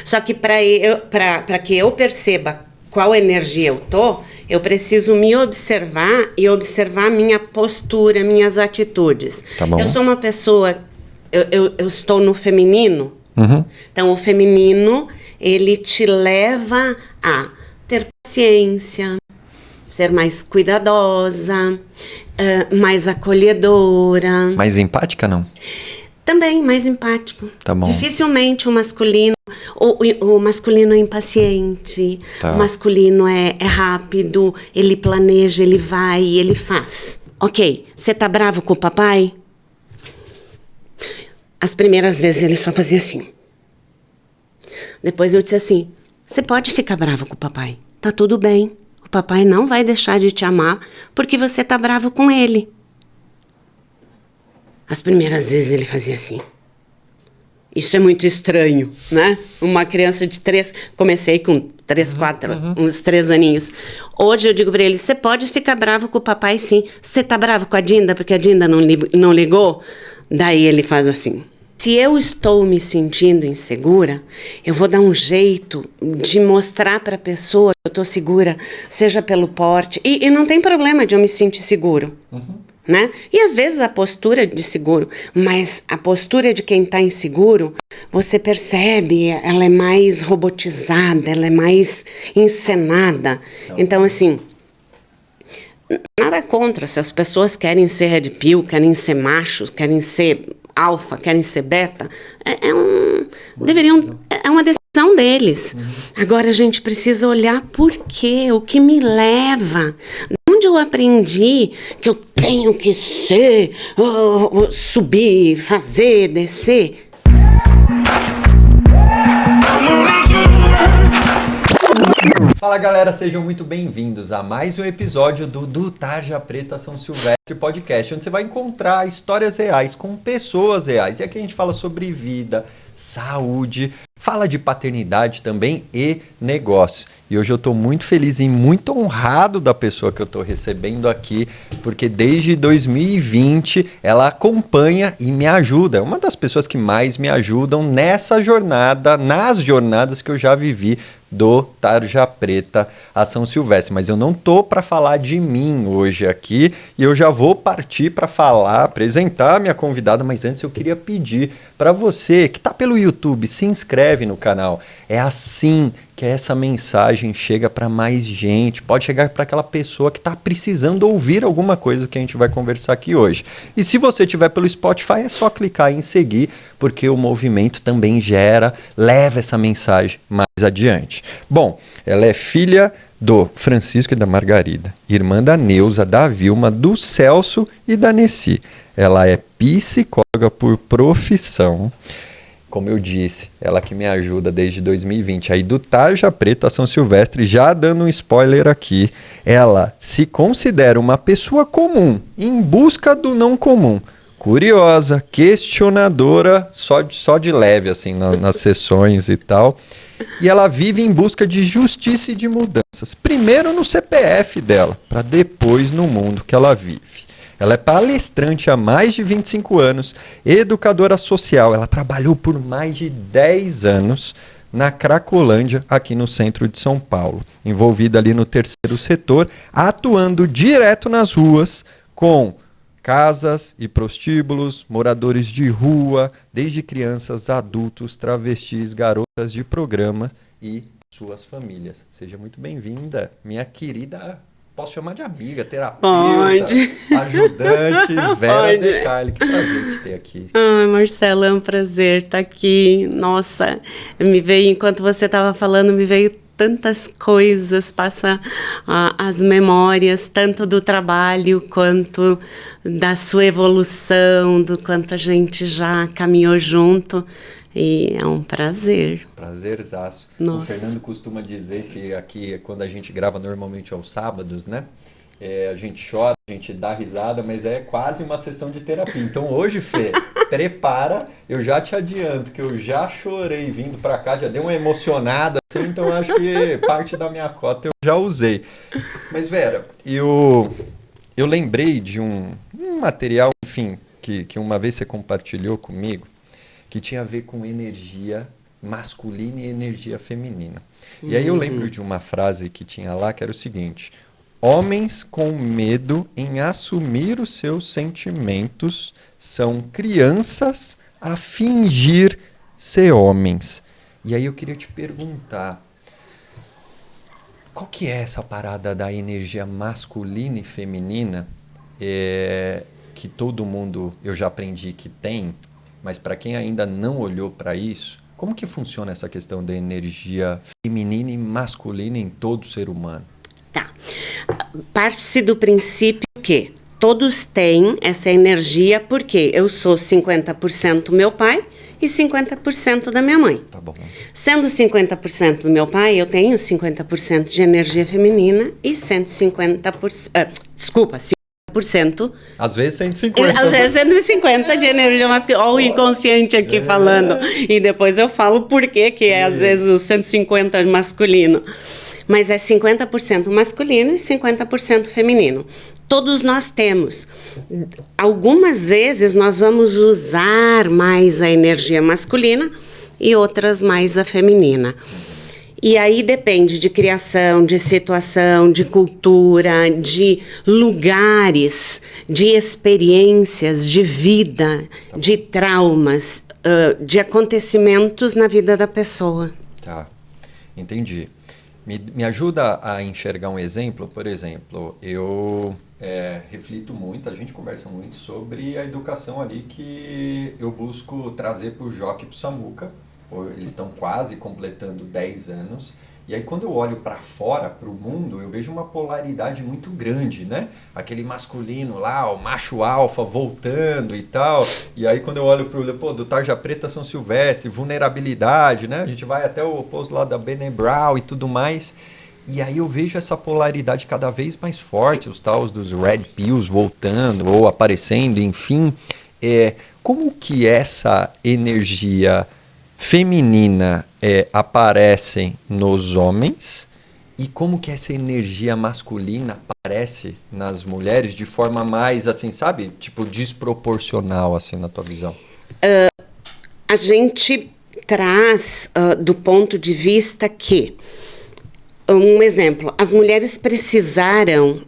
Só que para que eu perceba qual energia eu tô, eu preciso me observar e observar minha postura, minhas atitudes. Tá bom. Eu sou uma pessoa, eu estou no feminino, Uhum. então o feminino, ele te leva a ter paciência, ser mais cuidadosa, mais acolhedora. Mais empática, não? Também mais empático. Tá bom. Dificilmente o masculino é impaciente, Tá. o masculino é rápido, ele planeja, ele vai, ele faz. Ok, você tá bravo com o papai? As primeiras vezes ele só fazia assim. Depois eu disse assim, você pode ficar bravo com o papai, tá tudo bem. O papai não vai deixar de te amar porque você tá bravo com ele. As primeiras vezes ele fazia assim. Isso é muito estranho, né? Uma criança de 3... Comecei com 3, 4, uns 3 aninhos. Hoje eu digo pra ele, você pode ficar bravo com o papai, sim. Você tá bravo com a Dinda porque a Dinda não ligou? Daí ele faz assim. Se eu estou me sentindo insegura, eu vou dar um jeito de mostrar para a pessoa que eu estou segura, seja pelo porte. E não tem problema de eu me sentir seguro. Né? E às vezes a postura de seguro, mas a postura de quem está inseguro, você percebe, ela é mais robotizada, ela é mais encenada. Então, assim, nada contra se as pessoas querem ser red pill, querem ser macho, querem ser alfa, querem ser beta, é uma decisão deles. Agora a gente precisa olhar por quê, o que me leva, onde eu aprendi que eu tenho que ser, subir, fazer, descer. Fala galera, sejam muito bem-vindos a mais um episódio do Tarja Preta São Silvestre Podcast, onde você vai encontrar histórias reais com pessoas reais. E aqui a gente fala sobre vida, saúde, fala de paternidade também e negócio. E hoje eu estou muito feliz e muito honrado da pessoa que eu estou recebendo aqui, porque desde 2020 ela acompanha e me ajuda. É uma das pessoas que mais me ajudam nessa jornada, nas jornadas que eu já vivi do Tarja Preta a São Silvestre. Mas eu não tô para falar de mim hoje aqui e eu já vou partir para apresentar a minha convidada, mas antes eu queria pedir para você que tá pelo YouTube, se inscreve no canal. É assim que essa mensagem chega para mais gente, pode chegar para aquela pessoa que está precisando ouvir alguma coisa que a gente vai conversar aqui hoje. E se você estiver pelo Spotify, é só clicar em seguir, porque o movimento também leva essa mensagem mais adiante. Bom, ela é filha do Francisco e da Margarida, irmã da Neuza, da Vilma, do Celso e da Nessi. Ela é psicóloga por profissão. Como eu disse, ela que me ajuda desde 2020. Aí do Tarja Preta São Silvestre, já dando um spoiler aqui, ela se considera uma pessoa comum, em busca do não comum. Curiosa, questionadora, só de leve, assim, nas sessões e tal. E ela vive em busca de justiça e de mudanças. Primeiro no CPF dela, para depois no mundo que ela vive. Ela é palestrante há mais de 25 anos, educadora social. Ela trabalhou por mais de 10 anos na Cracolândia, aqui no centro de São Paulo. Envolvida ali no terceiro setor, atuando direto nas ruas com casas e prostíbulos, moradores de rua, desde crianças, adultos, travestis, garotas de programa e suas famílias. Seja muito bem-vinda, minha querida... Posso chamar de amiga, terapeuta, ajudante, Vera De Carli. Que prazer te ter aqui. Marcelo, é um prazer estar aqui. Nossa, enquanto você estava falando, me veio tantas coisas, passa as memórias, tanto do trabalho quanto da sua evolução, do quanto a gente já caminhou junto. E é um prazer. Prazerzaço. Nossa. O Fernando costuma dizer que aqui, quando a gente grava normalmente aos sábados, né? A gente chora, a gente dá risada, mas é quase uma sessão de terapia. Então hoje, Fê, prepara, eu já te adianto que eu já chorei vindo pra cá, já dei uma emocionada, assim, então acho que parte da minha cota eu já usei. Mas Vera, eu lembrei de um material, enfim, que uma vez você compartilhou comigo, que tinha a ver com energia masculina e energia feminina. E aí eu lembro de uma frase que tinha lá, que era o seguinte: homens com medo em assumir os seus sentimentos são crianças a fingir ser homens. E aí eu queria te perguntar, qual que é essa parada da energia masculina e feminina, que todo mundo, eu já aprendi que tem, mas para quem ainda não olhou para isso, como que funciona essa questão da energia feminina e masculina em todo ser humano? Tá. Parte-se do princípio que todos têm essa energia, porque eu sou 50% meu pai e 50% da minha mãe. Tá bom. Sendo 50% do meu pai, eu tenho 50% de energia feminina e 150%... desculpa, 50%. Às vezes 150. Às vezes 150 de energia masculina. Olha o inconsciente aqui falando. E depois eu falo por que é às vezes o 150 masculino. Mas é 50% masculino e 50% feminino. Todos nós temos. Algumas vezes nós vamos usar mais a energia masculina e outras mais a feminina. E aí depende de criação, de situação, de cultura, de lugares, de experiências, de vida, de traumas, de acontecimentos na vida da pessoa. Tá, entendi. Me ajuda a enxergar um exemplo. Por exemplo, eu reflito muito, a gente conversa muito sobre a educação ali que eu busco trazer para o Joca e para o Samuca. Eles estão quase completando 10 anos. E aí quando eu olho para fora, para o mundo, eu vejo uma polaridade muito grande, né? Aquele masculino lá, o macho alfa voltando e tal. E aí quando eu olho do Tarja Preta São Silvestre, vulnerabilidade, né? A gente vai até o oposto lá da Brené Brown e tudo mais. E aí eu vejo essa polaridade cada vez mais forte, os tais dos Red Pills voltando ou aparecendo, enfim. Como que essa energia feminina aparece nos homens e como que essa energia masculina aparece nas mulheres de forma mais, assim, sabe? Tipo, desproporcional, assim, na tua visão. A gente traz do ponto de vista que, um exemplo, as mulheres precisaram...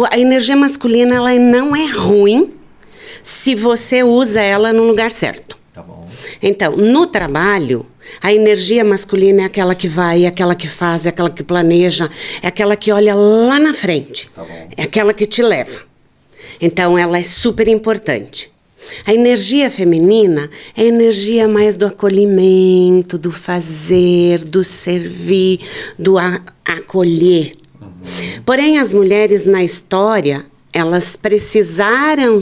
a energia masculina, ela não é ruim se você usa ela no lugar certo. Tá bom. Então, no trabalho, a energia masculina é aquela que vai, é aquela que faz, é aquela que planeja, é aquela que olha lá na frente. Tá bom. É aquela que te leva. Então, ela é super importante. A energia feminina é a energia mais do acolhimento, do fazer, do servir, do acolher. Porém, as mulheres na história, elas precisaram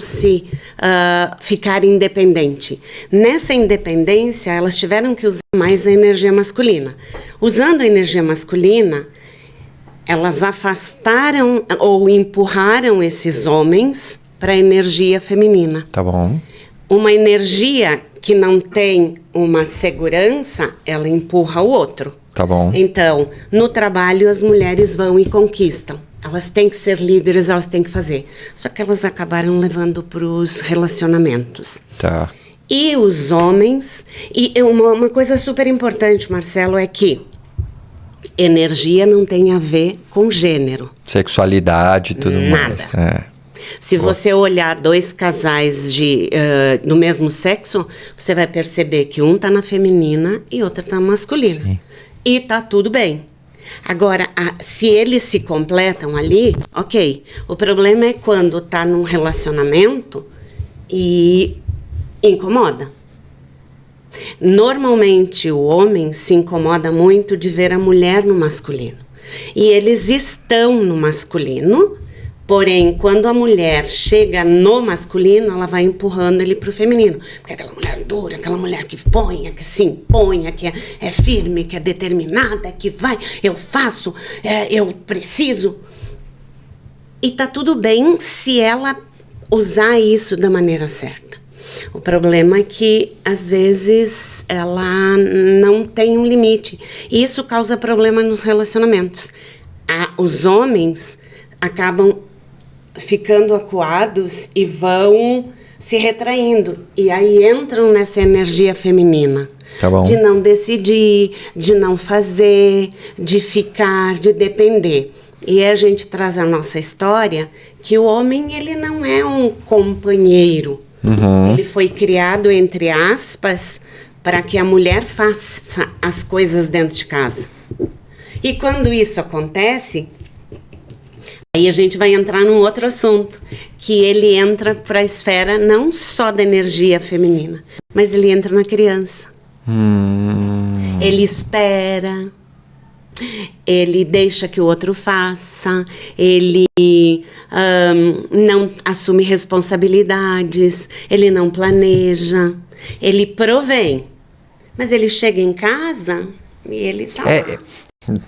ficar independentes. Nessa independência, elas tiveram que usar mais a energia masculina. Usando a energia masculina, elas afastaram ou empurraram esses homens para a energia feminina. Tá bom. Uma energia que não tem uma segurança, ela empurra o outro. Tá bom. Então, no trabalho, as mulheres vão e conquistam. Elas têm que ser líderes, elas têm que fazer. Só que elas acabaram levando para os relacionamentos. Tá. E os homens... E uma coisa super importante, Marcelo, é que energia não tem a ver com gênero. Sexualidade e tudo Nada. mais. Se você olhar dois casais do mesmo sexo, você vai perceber que um está na feminina e outro está na masculina. Sim. E tá tudo bem. Agora, se eles se completam ali, ok. O problema é quando tá num relacionamento e incomoda. Normalmente, o homem se incomoda muito de ver a mulher no masculino. E eles estão no masculino, porém, quando a mulher chega no masculino, ela vai empurrando ele pro feminino. Porque é aquela mulher dura, aquela mulher que põe, que se impõe, que é firme, que é determinada, que vai, eu faço, eu preciso. E tá tudo bem se ela usar isso da maneira certa. O problema é que, às vezes, ela não tem um limite. E isso causa problema nos relacionamentos. Os homens acabam ficando acuados e vão se retraindo. E aí entram nessa energia feminina. Tá bom. De não decidir, de não fazer, de ficar, de depender. E a gente traz a nossa história que o homem, ele não é um companheiro. Ele foi criado, entre aspas, para que a mulher faça as coisas dentro de casa. E quando isso acontece, aí a gente vai entrar num outro assunto, que ele entra para a esfera não só da energia feminina, mas ele entra na criança. Ele espera, ele deixa que o outro faça, ele não assume responsabilidades, ele não planeja, ele provém. Mas ele chega em casa e ele tá lá.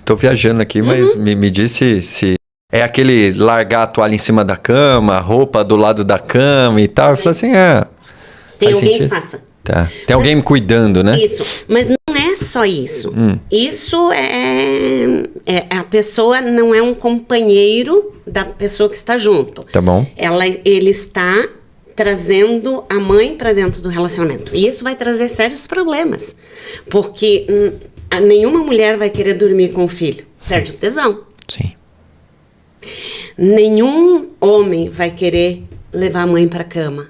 Tô viajando aqui, mas me disse se é aquele largar a toalha em cima da cama, roupa do lado da cama e tal. Eu falei assim, tem alguém sentido. que faça. Tá. Tem alguém me cuidando, né? Isso, mas não é só isso. Isso a pessoa não é um companheiro da pessoa que está junto. Tá bom. Ele está trazendo a mãe para dentro do relacionamento. E isso vai trazer sérios problemas. Porque nenhuma mulher vai querer dormir com o filho. Perde o tesão. Sim. Nenhum homem vai querer levar a mãe para a cama.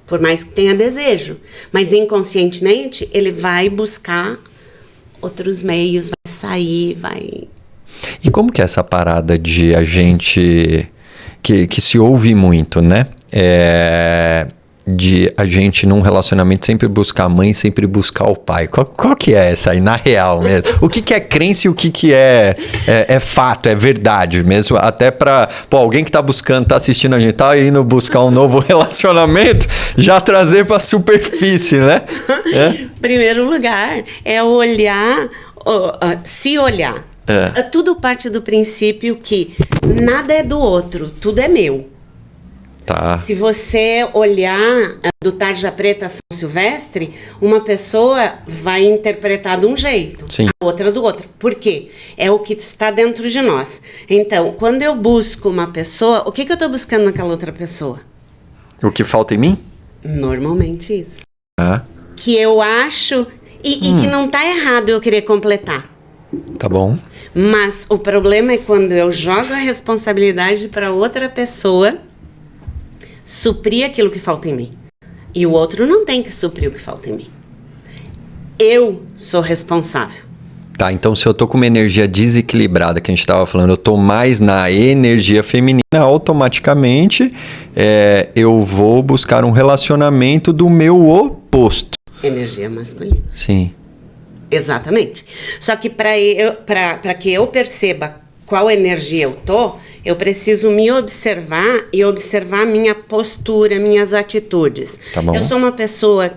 Por mais que tenha desejo. Mas inconscientemente ele vai buscar outros meios, vai sair, vai... E como que é essa parada de a gente... Que se ouve muito, né? De a gente num relacionamento sempre buscar a mãe, sempre buscar o pai. Qual que é essa aí, na real mesmo? O que é crença e o que é fato, é verdade mesmo? Até pra alguém que tá buscando, tá assistindo a gente, tá indo buscar um novo relacionamento, já trazer pra superfície, né? Primeiro lugar, é olhar, se olhar. Tudo parte do princípio que nada é do outro, tudo é meu. Tá. Se você olhar do Tarja Preta São Silvestre, uma pessoa vai interpretar de um jeito, Sim. a outra do outro. Por quê? É o que está dentro de nós. Então, quando eu busco uma pessoa, o que eu estou buscando naquela outra pessoa? O que falta em mim? Normalmente isso. Que eu acho e que não está errado eu querer completar. Tá bom. Mas o problema é quando eu jogo a responsabilidade para outra pessoa suprir aquilo que falta em mim. E o outro não tem que suprir o que falta em mim. Eu sou responsável. Tá, então se eu tô com uma energia desequilibrada, que a gente tava falando, eu tô mais na energia feminina, automaticamente eu vou buscar um relacionamento do meu oposto. Energia masculina. Sim. Exatamente. Só que para que eu perceba qual energia eu tô, eu preciso me observar e observar minha postura, minhas atitudes. Tá bom. Eu sou uma pessoa,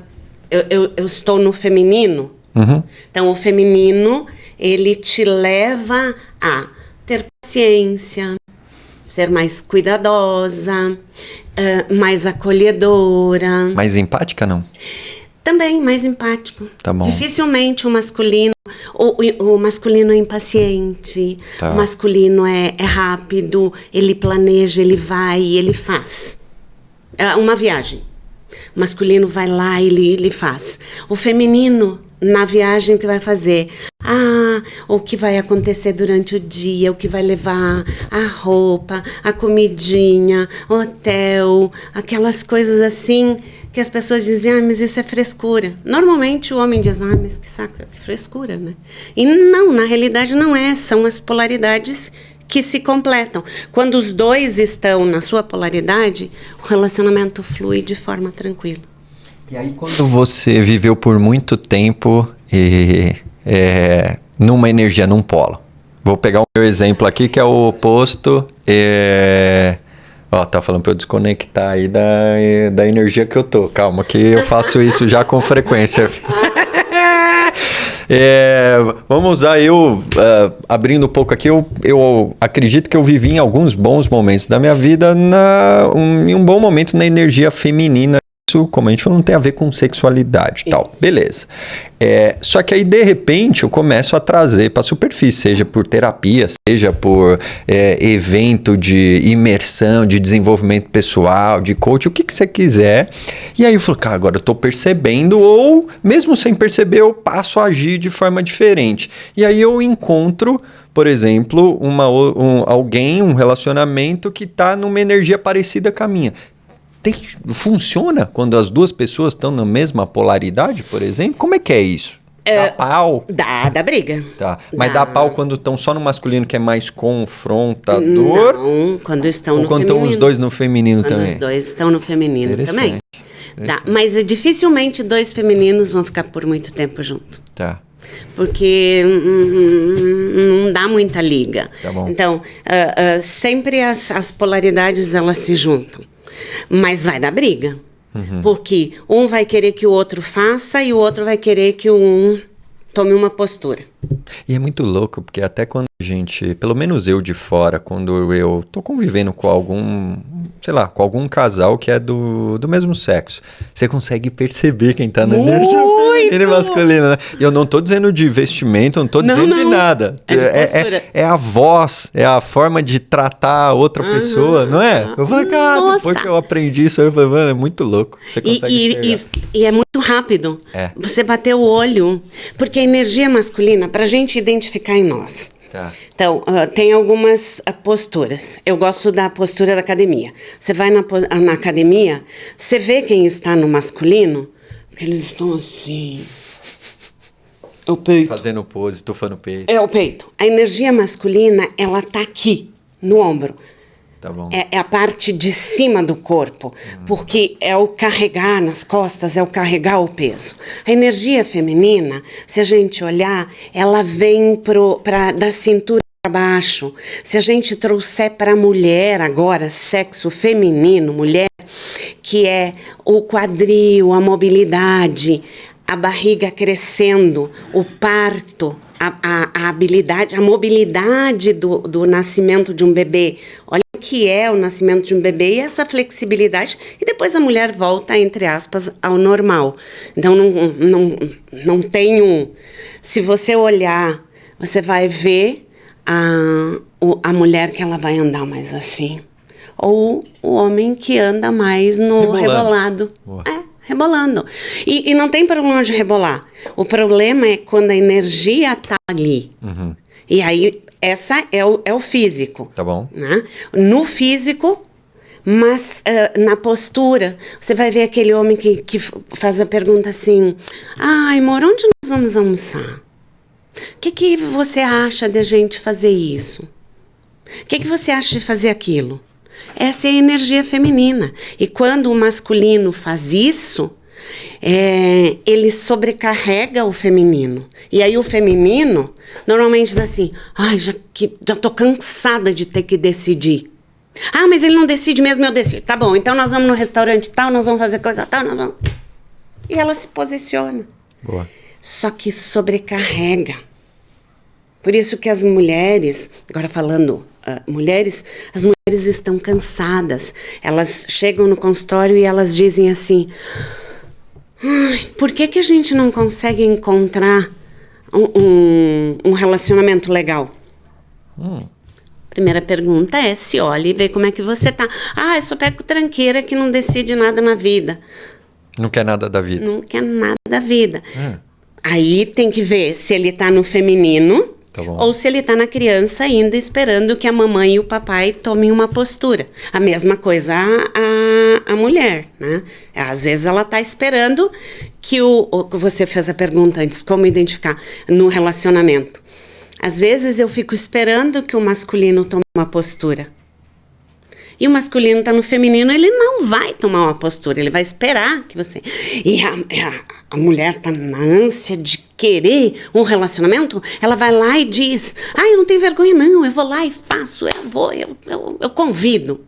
eu estou no feminino, então o feminino, ele te leva a ter paciência, ser mais cuidadosa, mais acolhedora. Mais empática, não? Também mais empático. Tá bom. Dificilmente o masculino, o masculino é impaciente, Tá. o masculino é rápido, ele planeja, ele vai, ele faz. É uma viagem. O masculino vai lá e ele faz. O feminino, na viagem, o que vai fazer? O que vai acontecer durante o dia, o que vai levar, a roupa, a comidinha, o hotel, aquelas coisas assim que as pessoas dizem, mas isso é frescura. Normalmente o homem diz, mas que saco, que frescura, né? E não, na realidade não é, são as polaridades que se completam. Quando os dois estão na sua polaridade, o relacionamento flui de forma tranquila. E aí quando você viveu por muito tempo numa energia, num polo. Vou pegar o meu exemplo aqui, que é o oposto. Tá falando pra eu desconectar aí da energia que eu tô. Calma, que eu faço isso já com frequência. Vamos usar abrindo um pouco aqui, eu acredito que eu vivi em alguns bons momentos da minha vida em um bom momento na energia feminina isso, como a gente falou, não tem a ver com sexualidade e tal. Isso. Beleza. Só que aí, de repente, eu começo a trazer para a superfície, seja por terapia, seja por evento de imersão, de desenvolvimento pessoal, de coach, o que você quiser. E aí eu falo, cara, agora eu tô percebendo, ou mesmo sem perceber, eu passo a agir de forma diferente. E aí eu encontro, por exemplo, alguém, um relacionamento que tá numa energia parecida com a minha. Funciona quando as duas pessoas estão na mesma polaridade, por exemplo? Como é que é isso? Dá pau? Dá briga. Tá. Mas dá pau quando estão só no masculino, que é mais confrontador? Não, quando estão no feminino. Ou quando estão os dois no feminino quando também? Os dois estão no feminino também. Dá. Interessante. Mas dificilmente dois femininos vão ficar por muito tempo junto. Tá. Porque não dá muita liga. Tá bom. Então, sempre as polaridades, elas se juntam. Mas vai dar briga. Porque um vai querer que o outro faça e o outro vai querer que um tome uma postura. E é muito louco, porque até quando a gente, pelo menos eu de fora, quando eu tô convivendo com algum, sei lá, com algum casal que é do mesmo sexo, você consegue perceber quem tá na energia feminina e masculina, né? E eu não tô dizendo de vestimento, não tô dizendo de nada. É a voz, é a forma de tratar a outra pessoa, não é? Eu falei, cara, depois que eu aprendi isso, eu falei, mano, é muito louco. Você consegue e é muito rápido. Você bateu o olho, porque a energia masculina, pra gente identificar em nós. Tá. Então, tem algumas posturas. Eu gosto da postura da academia. Você vai na academia, você vê quem está no masculino, porque eles estão assim. É o peito. Fazendo pose, estufando o peito. É o peito. A energia masculina, ela tá aqui, no ombro. Tá bom. É a parte de cima do corpo, porque é o carregar nas costas, é o carregar o peso. A energia feminina, se a gente olhar, ela vem da cintura para baixo. Se a gente trouxer para a mulher agora, sexo feminino, mulher, que é o quadril, a mobilidade, a barriga crescendo, o parto, a habilidade, a mobilidade do nascimento de um bebê. Olha o que é o nascimento de um bebê e essa flexibilidade. E depois a mulher volta, entre aspas, ao normal. Então, não tem Se você olhar, você vai ver a mulher que ela vai andar mais assim. Ou o homem que anda mais no rebolado. Rebolando. E não tem problema de rebolar. O problema é quando a energia tá ali. E aí, essa é o físico. Tá bom. Né? No físico, mas na postura, você vai ver aquele homem que faz a pergunta assim: ai, amor, onde nós vamos almoçar? O que você acha de a gente fazer isso? O que você acha de fazer aquilo? Essa é a energia feminina. E quando o masculino faz isso, ele sobrecarrega o feminino. E aí o feminino normalmente diz assim: ai, já tô cansada de ter que decidir. Ah, mas ele não decide mesmo, eu decido. Tá bom, então nós vamos no restaurante tal, nós vamos fazer coisa tal, nós vamos... E ela se posiciona. Boa. Só que sobrecarrega. Por isso que as mulheres, agora falando mulheres, as mulheres estão cansadas. Elas chegam no consultório e elas dizem assim: por que a gente não consegue encontrar um relacionamento legal? Primeira pergunta é: se olha e vê como é que você tá. Ah, eu só pego tranqueira que não decide nada na vida. Não quer nada da vida. Não quer nada da vida. Aí tem que ver se ele tá no feminino, tá bom, ou se ele tá na criança ainda esperando que a mamãe e o papai tomem uma postura. A mesma coisa a mulher, né? Às vezes ela tá esperando que você fez a pergunta antes, como identificar no relacionamento. Às vezes eu fico esperando que o masculino tome uma postura. E o masculino está no feminino, ele não vai tomar uma postura, ele vai esperar que você... E a mulher está na ânsia de querer um relacionamento, ela vai lá e diz: ah, eu não tenho vergonha não, eu vou lá e faço, eu convido.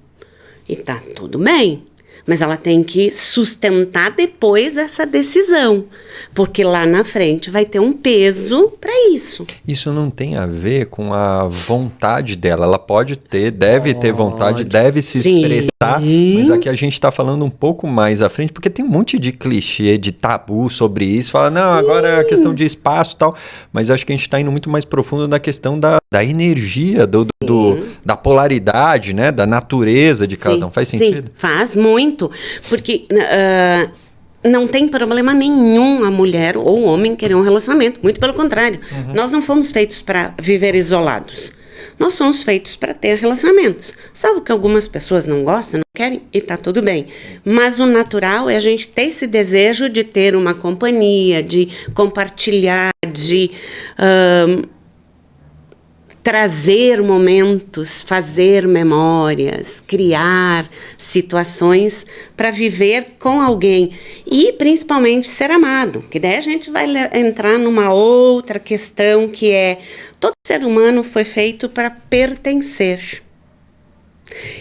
E tá tudo bem, mas ela tem que sustentar depois essa decisão, porque lá na frente vai ter um peso para isso. Isso não tem a ver com a vontade dela. Ela pode ter, deve ter vontade, deve se expressar tá? Mas aqui a gente tá falando um pouco mais à frente, porque tem um monte de clichê, de tabu sobre isso. Fala, não, agora é a questão de espaço e tal. Mas acho que a gente tá indo muito mais profundo na questão da energia, da polaridade, né? Da natureza de cada um. Faz sentido? Sim, faz muito. Porque não tem problema nenhum a mulher ou o homem querer um relacionamento. Muito pelo contrário. Nós não fomos feitos para viver isolados. Nós somos feitos para ter relacionamentos. Salvo que algumas pessoas não gostam, não querem, e tá tudo bem. Mas o natural é a gente ter esse desejo de ter uma companhia, de compartilhar, de trazer momentos, fazer memórias, criar situações para viver com alguém. E principalmente ser amado, que daí a gente vai entrar numa outra questão que é: todo ser humano foi feito para pertencer.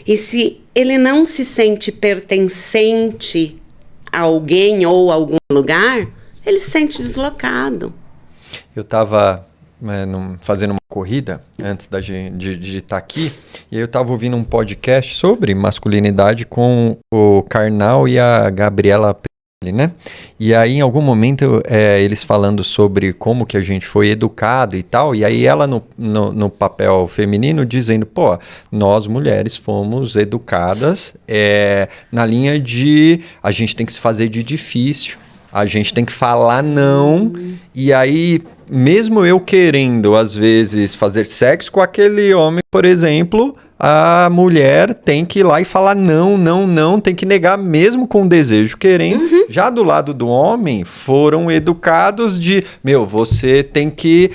E se ele não se sente pertencente a alguém ou a algum lugar, ele se sente deslocado. Eu estava fazendo uma corrida antes de estar aqui, e aí eu estava ouvindo um podcast sobre masculinidade com o Karnal e a Gabriela Pelli, né? E aí em algum momento eles falando sobre como que a gente foi educado e tal, e aí ela no papel feminino dizendo, pô, nós mulheres fomos educadas na linha de a gente tem que se fazer de difícil, a gente tem que falar não, e aí mesmo eu querendo, às vezes, fazer sexo com aquele homem, por exemplo, a mulher tem que ir lá e falar não, não, não, tem que negar mesmo com o desejo querendo. Já do lado do homem, foram educados de, você tem que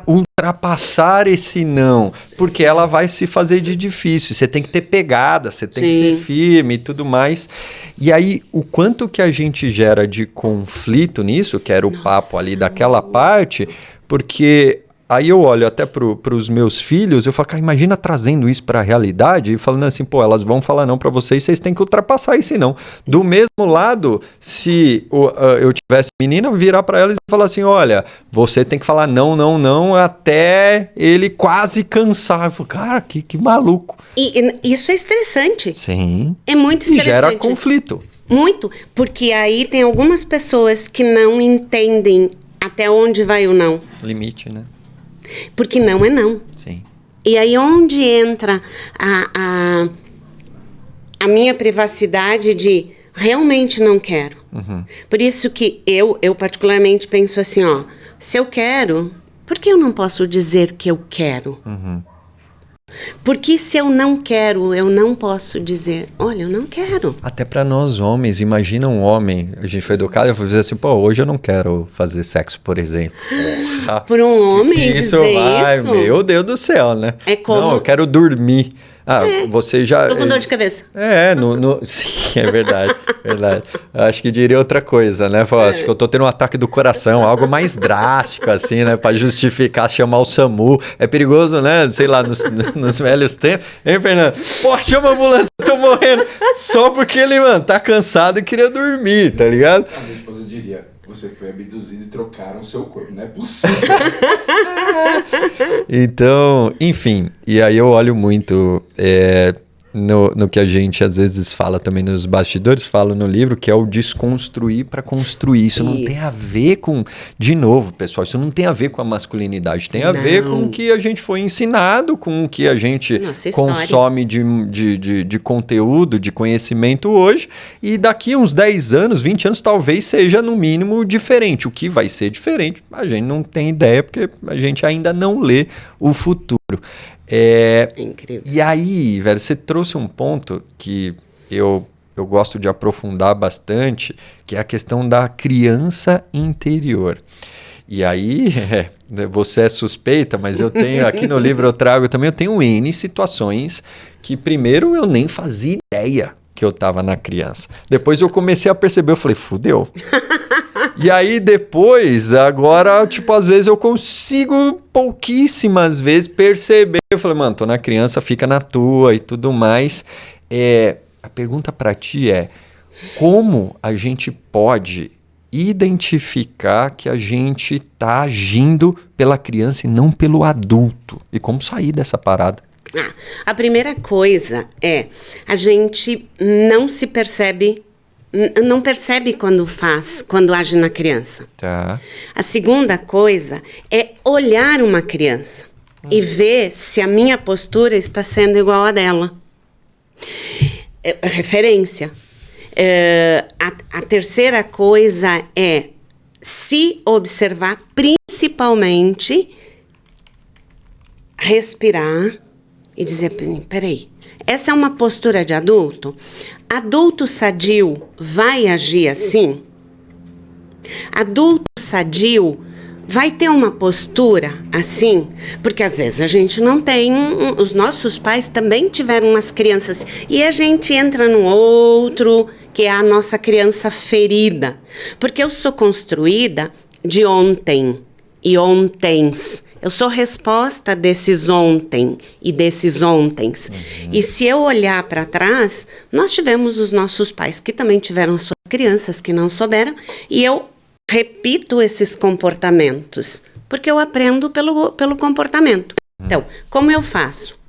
ultrapassar esse não, porque ela vai se fazer de difícil, você tem que ter pegada, você tem que ser firme e tudo mais. E aí, o quanto que a gente gera de conflito nisso, que era o papo ali daquela parte, porque aí eu olho até para os meus filhos, eu falo, cara, imagina trazendo isso para a realidade e falando assim, pô, elas vão falar não para vocês, vocês têm que ultrapassar esse não. Do mesmo lado, se eu tivesse menina, virar para elas e falar assim, olha, você tem que falar não, não, não, até ele quase cansar. Eu falo, cara, que maluco. E isso é estressante. Sim. É muito estressante. E gera conflito. Muito, porque aí tem algumas pessoas que não entendem até onde vai o não. Limite, né? Porque não é não. Sim. E aí onde entra a minha privacidade de realmente não quero. Por isso que eu particularmente penso assim, ó, se eu quero, por que eu não posso dizer que eu quero? Porque se eu não quero, eu não posso dizer, olha, eu não quero. Até para nós homens, imagina um homem, a gente foi educado, eu vou dizer assim, pô, hoje eu não quero fazer sexo, por exemplo. Por um homem que dizer isso? Meu Deus do céu, né? É como... Não, eu quero dormir. Você já... Tô com dor de cabeça. Sim, é verdade, verdade. Acho que diria outra coisa, né? Acho que eu tô tendo um ataque do coração, algo mais drástico, assim, né? Pra justificar, chamar o SAMU. É perigoso, né? Sei lá, nos velhos tempos. Hein, Fernando? Pô, chama a ambulância, eu tô morrendo. Só porque ele, tá cansado e queria dormir, tá ligado? A minha esposa diria, você foi abduzido e trocaram seu corpo. Não é possível. Então, enfim, e aí eu olho muito no que a gente às vezes fala também nos bastidores, falo no livro, que é o desconstruir para construir. Isso não tem a ver com, de novo, pessoal, isso não tem a ver com a masculinidade, tem a ver com o que a gente foi ensinado, com o que a gente consome de conteúdo, de conhecimento hoje, e daqui uns 10 anos, 20 anos, talvez seja no mínimo diferente. O que vai ser diferente, a gente não tem ideia, porque a gente ainda não lê o futuro. Incrível. E aí, velho, você trouxe um ponto que eu gosto de aprofundar bastante, que é a questão da criança interior. E aí, você é suspeita, mas eu tenho, aqui no livro eu tenho N situações que primeiro eu nem fazia ideia que eu estava na criança. Depois eu comecei a perceber, eu falei, fudeu. E aí depois, agora, às vezes eu consigo pouquíssimas vezes perceber. Eu falei, mano, tô na criança, fica na tua e tudo mais. A pergunta pra ti é, como a gente pode identificar que a gente tá agindo pela criança e não pelo adulto? E como sair dessa parada? A primeira coisa é, a gente não se percebe, não percebe quando age na criança. Tá. A segunda coisa é olhar uma criança e ver se a minha postura está sendo igual a dela. Referência. A terceira coisa é se observar, principalmente respirar e dizer, peraí, essa é uma postura de adulto? Adulto sadio vai agir assim? Adulto sadio vai ter uma postura assim? Porque às vezes a gente não tem, os nossos pais também tiveram umas crianças e a gente entra no outro, que é a nossa criança ferida. Porque eu sou construída de ontem e ontens. Eu sou resposta desses ontem e desses ontens. E se eu olhar para trás, nós tivemos os nossos pais que também tiveram suas crianças que não souberam, e eu repito esses comportamentos, porque eu aprendo pelo comportamento. Então, como eu faço?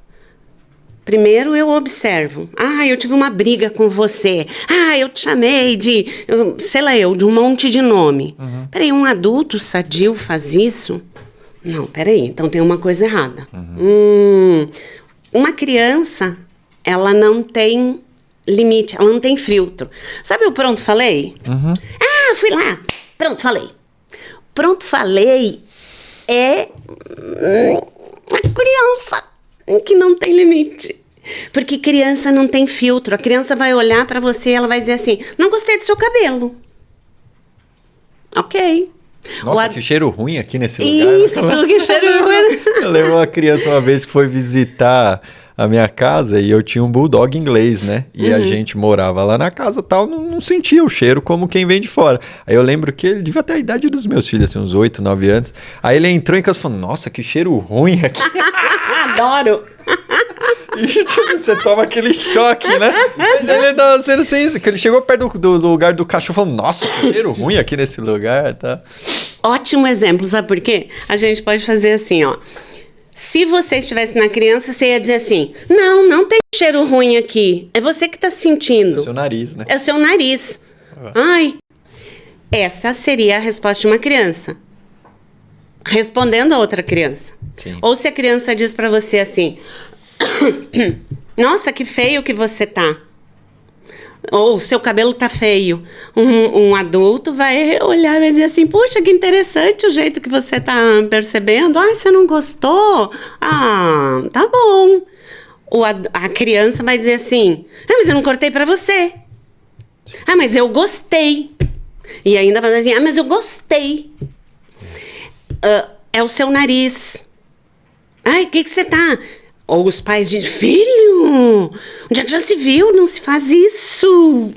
Primeiro eu observo. Eu tive uma briga com você. Eu te chamei de, de um monte de nome. Peraí, um adulto sadio faz isso? Não, peraí, então tem uma coisa errada. Uma criança, ela não tem limite, ela não tem filtro. Sabe o pronto falei? Fui lá, pronto falei. Pronto falei é a criança que não tem limite. Porque criança não tem filtro. A criança vai olhar pra você e ela vai dizer assim, não gostei do seu cabelo. Ok. Nossa, que cheiro ruim aqui nesse lugar. Isso, que cheiro ruim. Eu levei uma criança uma vez que foi visitar a minha casa e eu tinha um bulldog inglês, né? E a gente morava lá na casa e tal, não sentia o cheiro como quem vem de fora. Aí eu lembro que ele devia ter a idade dos meus filhos, assim, uns 8, 9 anos. Aí ele entrou em casa e falou, nossa, que cheiro ruim aqui. Adoro. E tipo, você toma aquele choque, né? Mas ele não sendo assim, que ele chegou perto do lugar do cachorro e falou, nossa, que cheiro ruim aqui nesse lugar, tá? Ótimo exemplo, sabe por quê? A gente pode fazer assim, ó. Se você estivesse na criança, você ia dizer assim, não tem cheiro ruim aqui. É você que tá sentindo. É o seu nariz, né? É o seu nariz. Essa seria a resposta de uma criança. Respondendo a outra criança. Sim. Ou se a criança diz pra você assim, nossa, que feio que você tá. Ou seu cabelo tá feio. Um adulto vai olhar e vai dizer assim, poxa, que interessante o jeito que você tá percebendo. Você não gostou? Tá bom. A criança vai dizer assim, mas eu não cortei pra você. Mas eu gostei. E ainda vai dizer assim, mas eu gostei. É o seu nariz. O que você tá... Ou os pais dizem, filho, onde é que já se viu? Não se faz isso.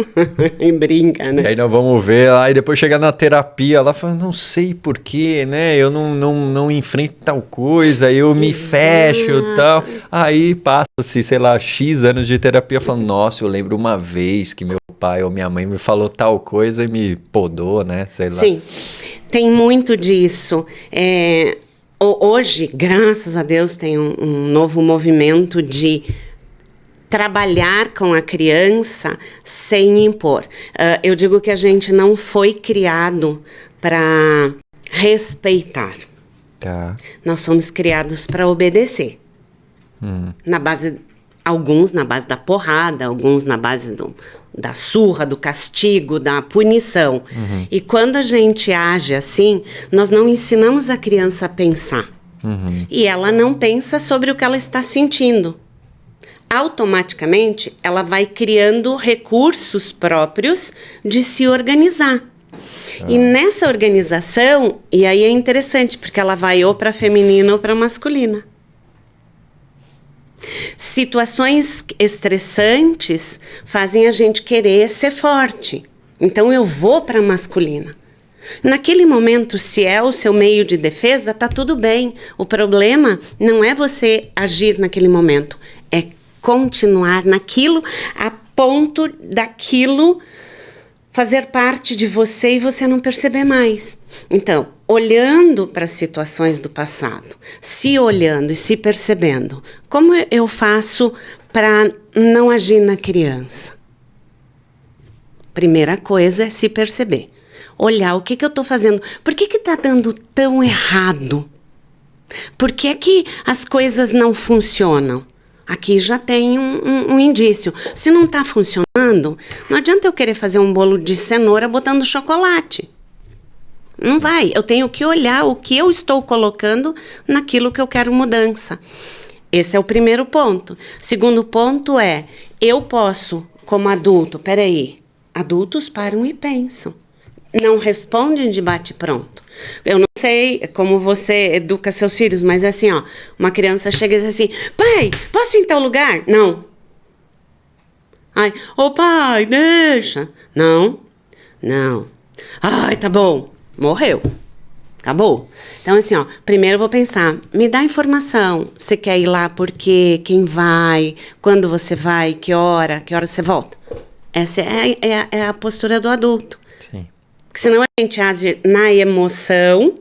E brinca, né? E aí nós vamos ver lá, e depois chegar na terapia, lá fala, não sei porquê, né? Eu não enfrento tal coisa, eu me fecho e tal. Aí passa-se, sei lá, X anos de terapia, falando, nossa, eu lembro uma vez que meu pai ou minha mãe me falou tal coisa e me podou, né? Sei lá. Sim, tem muito disso. Hoje, graças a Deus, tem um novo movimento de trabalhar com a criança sem impor. Eu digo que a gente não foi criado para respeitar. Tá. Nós somos criados para obedecer. Alguns na base da porrada, alguns na base da surra, do castigo, da punição. E quando a gente age assim, nós não ensinamos a criança a pensar. E ela não pensa sobre o que ela está sentindo. Automaticamente, ela vai criando recursos próprios de se organizar. E nessa organização, e aí é interessante, porque ela vai ou para feminina ou para masculina. Situações estressantes fazem a gente querer ser forte. Então eu vou para a masculina. Naquele momento, se é o seu meio de defesa, tá tudo bem. O problema não é você agir naquele momento, é continuar naquilo a ponto daquilo fazer parte de você e você não perceber mais. Então, olhando para as situações do passado, se olhando e se percebendo. Como eu faço para não agir na criança? Primeira coisa é se perceber. Olhar o que eu estou fazendo. Por que está dando tão errado? Por que as coisas não funcionam? Aqui já tem um indício. Se não está funcionando, não adianta eu querer fazer um bolo de cenoura botando chocolate. Não vai. Eu tenho que olhar o que eu estou colocando naquilo que eu quero mudança. Esse é o primeiro ponto. Segundo ponto é, eu posso, como adulto, adultos param e pensam. Não respondem de bate-pronto. Eu não sei como você educa seus filhos, mas é assim, ó, uma criança chega e diz assim, pai, posso ir em tal lugar? Não. Ai, ô pai, deixa. Não. Ai, tá bom. Morreu. Acabou. Então, assim, ó, primeiro eu vou pensar, me dá informação. Você quer ir lá por quê? Quem vai? Quando você vai? Que hora você volta? Essa é a postura do adulto. Sim. Porque senão a gente age na emoção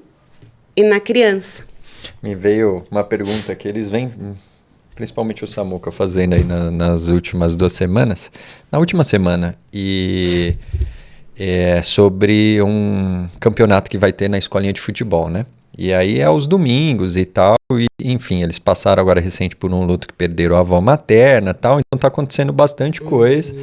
e na criança. Me veio uma pergunta que eles vêm, principalmente o Samuca, fazendo aí nas últimas 2 semanas. Na última semana. E... sobre um campeonato que vai ter na escolinha de futebol, né? E aí é aos domingos e tal, e enfim, eles passaram agora recente por um luto que perderam a avó materna e tal, então tá acontecendo bastante coisa.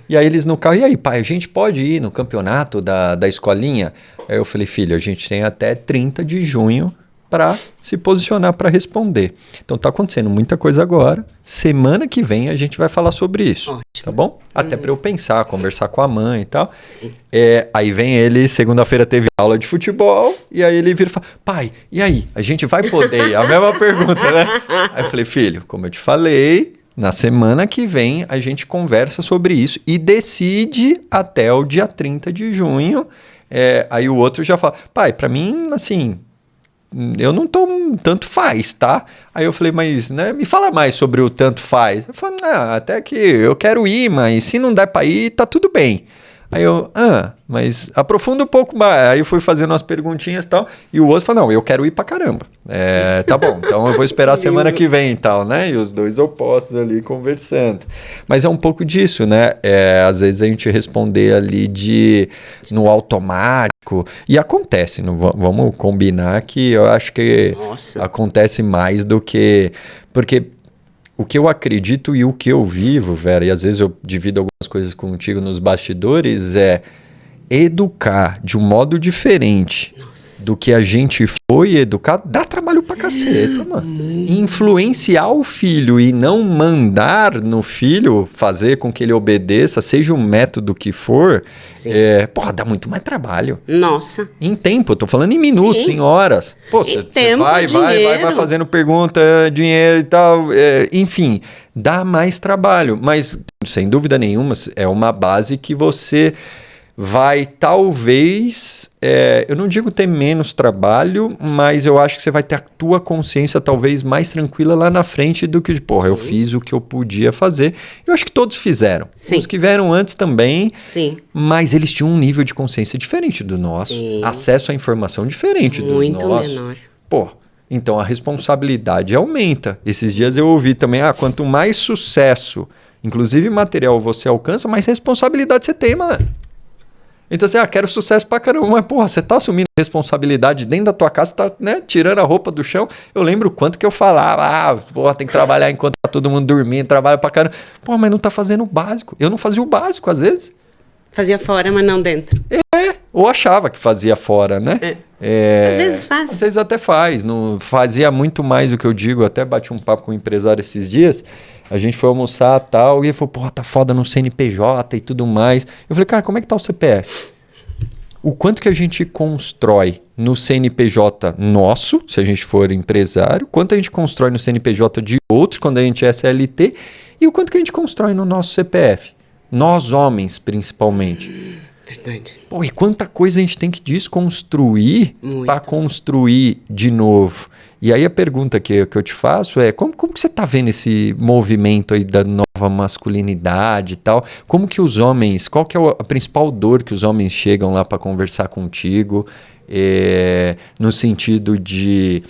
E aí eles no carro, e aí pai, a gente pode ir no campeonato da escolinha? Aí eu falei, filho, a gente tem até 30 de junho para se posicionar para responder. Então tá acontecendo muita coisa agora. Semana que vem a gente vai falar sobre isso. Ótimo. Tá bom? Até para eu pensar, conversar com a mãe e tal. Aí vem ele, segunda-feira teve aula de futebol, e aí ele vira e fala, pai, e aí? A gente vai poder? A mesma pergunta, né? Aí eu falei, filho, como eu te falei, na semana que vem a gente conversa sobre isso e decide até o dia 30 de junho. Aí o outro já fala, pai, para mim, assim... eu não tô tanto faz, tá? Aí eu falei, mas né, me fala mais sobre o tanto faz. Eu falei, até que eu quero ir, mas se não der pra ir, tá tudo bem. Aí eu, mas aprofunda um pouco mais. Aí eu fui fazendo umas perguntinhas e tal, e o outro falou, não, eu quero ir pra caramba. Tá bom, então eu vou esperar a semana que vem e tal, né? E os dois opostos ali conversando. Mas é um pouco disso, né? Às vezes a gente responder ali no automático, e acontece, vamos combinar que eu acho que acontece mais do que... Porque o que eu acredito e o que eu vivo, Vera, e às vezes eu divido algumas coisas contigo nos bastidores, é educar de um modo diferente do que a gente foi educado, dá trabalho pra caceta, mano. Influenciar o filho e não mandar no filho, fazer com que ele obedeça, seja o método que for, dá muito mais trabalho. Nossa. Em tempo, eu tô falando em minutos, em horas. Pô, você vai fazendo pergunta, dinheiro e tal, enfim, dá mais trabalho. Mas, sem dúvida nenhuma, é uma base que você... vai talvez, eu não digo ter menos trabalho, mas eu acho que você vai ter a tua consciência talvez mais tranquila lá na frente do que, eu fiz o que eu podia fazer. Eu acho que todos fizeram. Sim. Os que vieram antes também, sim, mas eles tinham um nível de consciência diferente do nosso, sim, acesso à informação diferente do nosso. Muito menor. Então a responsabilidade aumenta. Esses dias eu ouvi também, quanto mais sucesso, inclusive material, você alcança, mais responsabilidade você tem, mano. Então, assim, quero sucesso pra caramba, mas, você tá assumindo responsabilidade dentro da tua casa, tá, né, tirando a roupa do chão. Eu lembro o quanto que eu falava, tem que trabalhar enquanto tá todo mundo dormindo, trabalha pra caramba. Mas não tá fazendo o básico. Eu não fazia o básico, às vezes. Fazia fora, mas não dentro. Ou achava que fazia fora, né? Às vezes faz. Às vezes até faz. Não fazia muito mais do que eu digo. Até bati um papo com um empresário esses dias. A gente foi almoçar e tal, e ele falou, tá foda no CNPJ e tudo mais. Eu falei, cara, como é que tá o CPF? O quanto que a gente constrói no CNPJ nosso, se a gente for empresário, quanto a gente constrói no CNPJ de outros, quando a gente é CLT, e o quanto que a gente constrói no nosso CPF. Nós, homens, principalmente. Verdade. E quanta coisa a gente tem que desconstruir para construir de novo. E aí a pergunta que eu te faço é, como que você está vendo esse movimento aí da nova masculinidade e tal? Como que os homens, qual que é a principal dor que os homens chegam lá para conversar contigo? no sentido de...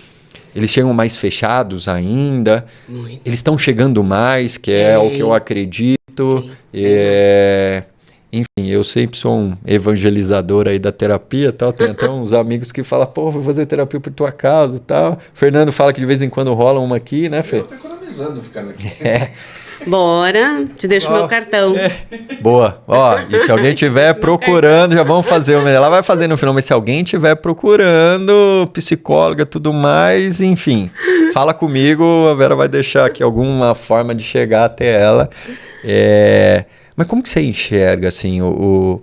Eles chegam mais fechados ainda. Muito. Eles estão chegando mais, que é o que eu acredito. Enfim, eu sempre sou um evangelizador aí da terapia e tal. Tem até uns amigos que falam, pô, vou fazer terapia por tua casa e tal. O Fernando fala que de vez em quando rola uma aqui, né, Fê? Eu tô economizando ficando aqui. Bora, te deixo meu cartão. Boa. Ó, e se alguém tiver procurando, já vamos fazer. Ela vai fazer no final, mas se alguém tiver procurando, psicóloga, tudo mais, enfim, fala comigo, a Vera vai deixar aqui alguma forma de chegar até ela. Mas como que você enxerga, assim, o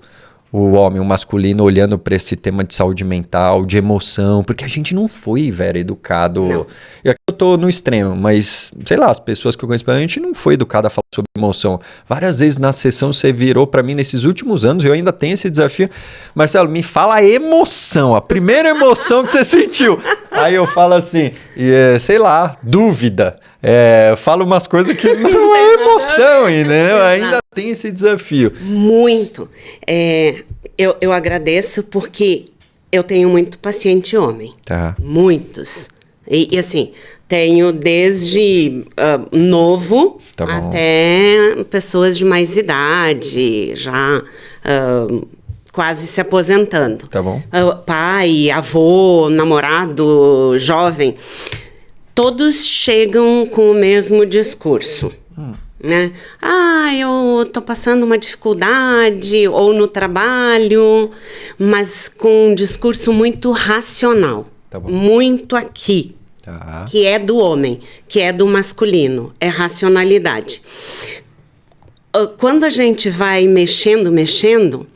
homem, o masculino, olhando para esse tema de saúde mental, de emoção? Porque a gente não foi, Vera, educado... Não. E aqui eu tô no extremo, mas, sei lá, as pessoas que eu conheço, a gente não foi educado a falar sobre emoção. Várias vezes na sessão você virou para mim nesses últimos anos, eu ainda tenho esse desafio. Marcelo, me fala a emoção, a primeira emoção que você sentiu. Aí eu falo assim, sei lá, dúvida. Falo umas coisas que não é emoção, entendeu? Ainda tem esse desafio. Muito. Eu agradeço porque eu tenho muito paciente homem. Tá. Muitos. E assim, tenho desde novo até pessoas de mais idade, já quase se aposentando. Tá bom. Pai, avô, namorado, jovem. Todos chegam com o mesmo discurso. Né? Eu tô passando uma dificuldade ou no trabalho, mas com um discurso muito racional. Tá bom. Muito aqui. Tá. Que é do homem, que é do masculino, é racionalidade. Quando a gente vai mexendo,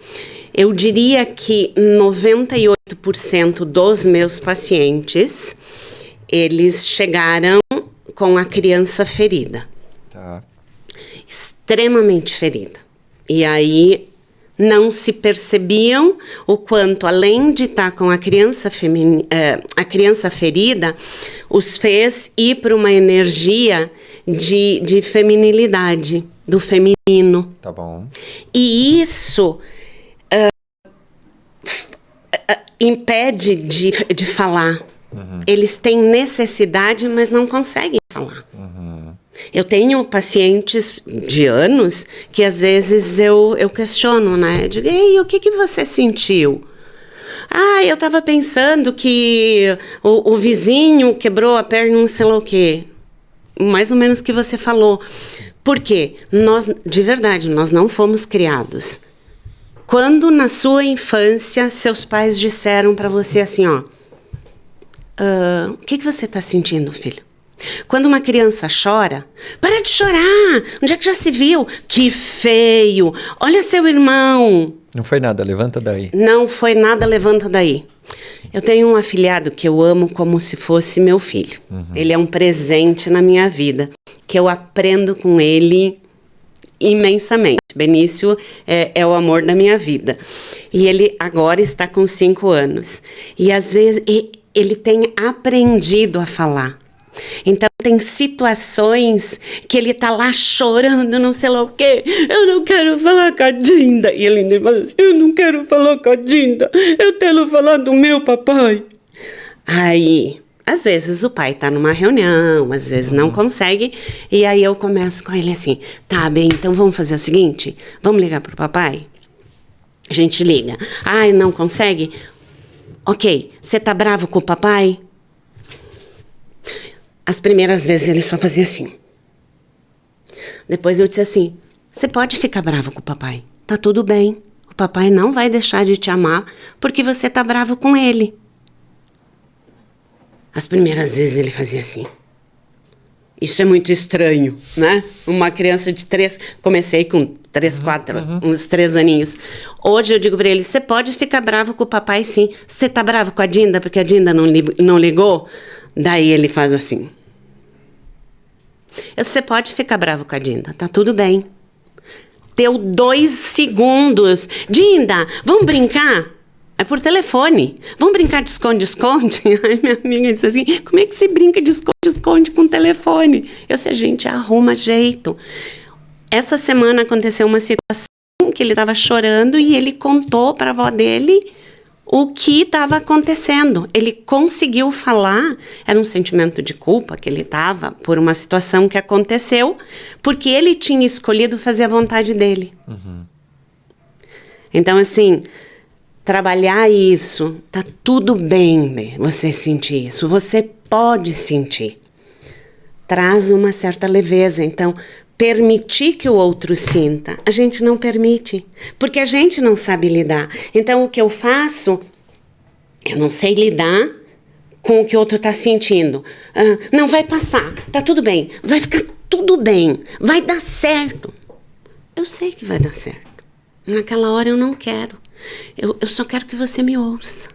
eu diria que 98% dos meus pacientes, eles chegaram com a criança ferida. Tá. Extremamente ferida. E aí não se percebiam o quanto, além de estar com a criança ferida, os fez ir para uma energia de feminilidade, do feminino. Tá bom. E isso impede de falar. Eles têm necessidade, mas não conseguem falar. Eu tenho pacientes de anos que às vezes eu questiono, né? Eu digo, ei, o que você sentiu? Eu estava pensando que o vizinho quebrou a perna, não sei lá o quê. Mais ou menos o que você falou. Por quê? Nós, de verdade, nós não fomos criados. Quando na sua infância seus pais disseram para você assim, ó, o que você está sentindo, filho? Quando uma criança chora, para de chorar, onde é que já se viu? Que feio, olha seu irmão. Não foi nada, levanta daí. Não foi nada, levanta daí. Eu tenho um afilhado que eu amo como se fosse meu filho. Ele é um presente na minha vida, que eu aprendo com ele imensamente. Benício é o amor da minha vida. E ele agora está com 5 anos. E às vezes ele tem aprendido a falar. Então tem situações que ele tá lá chorando, não sei lá o quê. Eu não quero falar com a Dinda. E ele fala, eu não quero falar com a Dinda. Eu quero falar do meu papai. Aí, às vezes o pai tá numa reunião, às vezes não consegue. E aí eu começo com ele assim, tá bem, então vamos fazer o seguinte, vamos ligar pro papai? A gente liga. Não consegue? Ok, você tá bravo com o papai? As primeiras vezes ele só fazia assim. Depois eu disse assim, você pode ficar bravo com o papai, tá tudo bem. O papai não vai deixar de te amar porque você tá bravo com ele. As primeiras vezes ele fazia assim. Isso é muito estranho, né? Uma criança de 3... Comecei com 3, 4, uns 3 aninhos. Hoje eu digo pra ele, você pode ficar bravo com o papai sim. Você tá bravo com a Dinda porque a Dinda não ligou? Daí ele faz assim. Você pode ficar bravo com a Dinda, tá tudo bem. Deu 2 segundos. Dinda, vamos brincar? É por telefone. Vamos brincar de esconde-esconde? Aí minha amiga disse assim, como é que se brinca de esconde-esconde com telefone? Eu sei, a gente arruma jeito. Essa semana aconteceu uma situação que ele estava chorando e ele contou para a avó dele o que estava acontecendo. Ele conseguiu falar, era um sentimento de culpa que ele estava por uma situação que aconteceu, porque ele tinha escolhido fazer a vontade dele. Então, assim, trabalhar isso, tá tudo bem você sentir isso, você pode sentir. Traz uma certa leveza, então, permitir que o outro sinta, a gente não permite, porque a gente não sabe lidar. Então, o que eu faço, eu não sei lidar com o que o outro está sentindo. Não vai passar, tá tudo bem, vai ficar tudo bem, vai dar certo. Eu sei que vai dar certo. Naquela hora eu não quero. Eu só quero que você me ouça.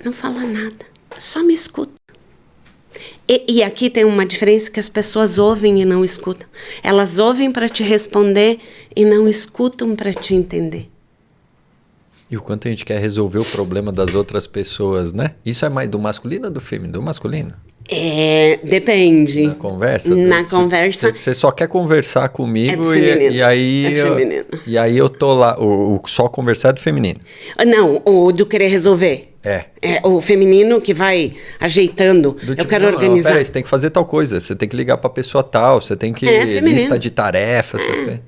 Não fala nada, só me escuta. E aqui tem uma diferença que as pessoas ouvem e não escutam. Elas ouvem para te responder e não escutam para te entender. E o quanto a gente quer resolver o problema das outras pessoas, né? Isso é mais do masculino ou do feminino? Do masculino? Depende. Na conversa? Na conversa. Você só quer conversar comigo feminino. e aí... feminino. E aí eu tô lá... O só conversar é do feminino. Não, o do querer resolver. É o feminino que vai ajeitando. Eu quero organizar. Peraí, você tem que fazer tal coisa. Você tem que ligar pra pessoa tal. Você tem que... lista de tarefas. Essas coisas.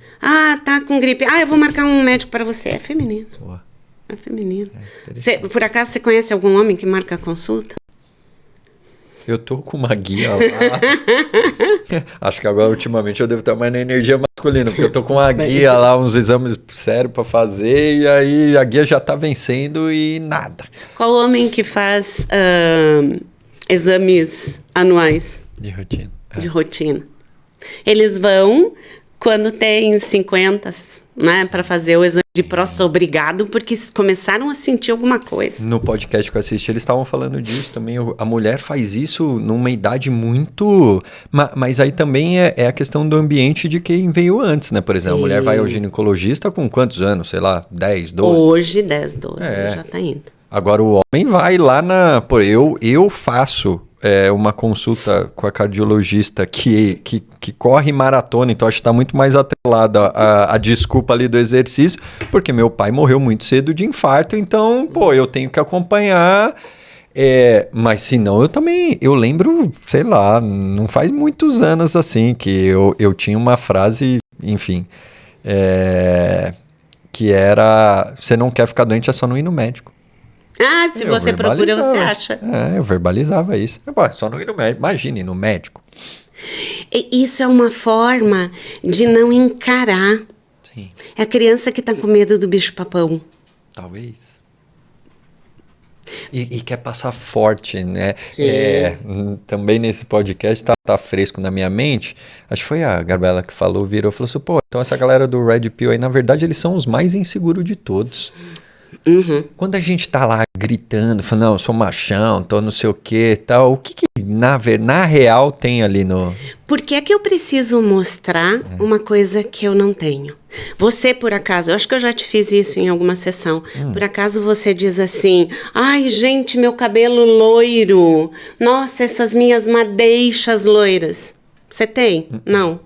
Tá com gripe. Eu vou marcar um médico para você. É feminino. Boa. É feminino. Por acaso você conhece algum homem que marca consulta? Eu tô com uma guia lá. Acho que agora, ultimamente, eu devo estar mais na energia masculina, porque eu tô com uma guia lá, uns exames sérios pra fazer, e aí a guia já tá vencendo e nada. Qual homem que faz exames anuais? De rotina. De rotina. Eles vão quando tem 50, né, para fazer o exame de próstata obrigado, porque começaram a sentir alguma coisa. No podcast que eu assisti, eles estavam falando disso também. A mulher faz isso numa idade muito... Mas aí também é a questão do ambiente de quem veio antes, né? Por exemplo, a mulher vai ao ginecologista com quantos anos? Sei lá, 10, 12? Hoje, 10, 12, já tá indo. Agora o homem vai lá na... Pô, eu faço uma consulta com a cardiologista que corre maratona, então acho que está muito mais atrelada a desculpa ali do exercício, porque meu pai morreu muito cedo de infarto, então, eu tenho que acompanhar. Mas se não, eu lembro, sei lá, não faz muitos anos assim, que eu tinha uma frase, enfim, que era: você não quer ficar doente, é só não ir no médico. Se você procura, você acha. Eu verbalizava isso. Só não ir no médico. Imagine, no médico. Isso é uma forma de não encarar. Sim. É a criança que está com medo do bicho-papão. Talvez. E quer passar forte, né? Sim. Também nesse podcast tá fresco na minha mente. Acho que foi a Gabriela que falou assim, então essa galera do Red Pill aí, na verdade, eles são os mais inseguros de todos. Uhum. Quando a gente tá lá gritando, falando, não, eu sou machão, tô não sei o que tal, o que na real tem ali no... Por que é que eu preciso mostrar uma coisa que eu não tenho? Você, por acaso, eu acho que eu já te fiz isso em alguma sessão, por acaso você diz assim: ai, gente, meu cabelo loiro, nossa, essas minhas madeixas loiras. Você tem? Não.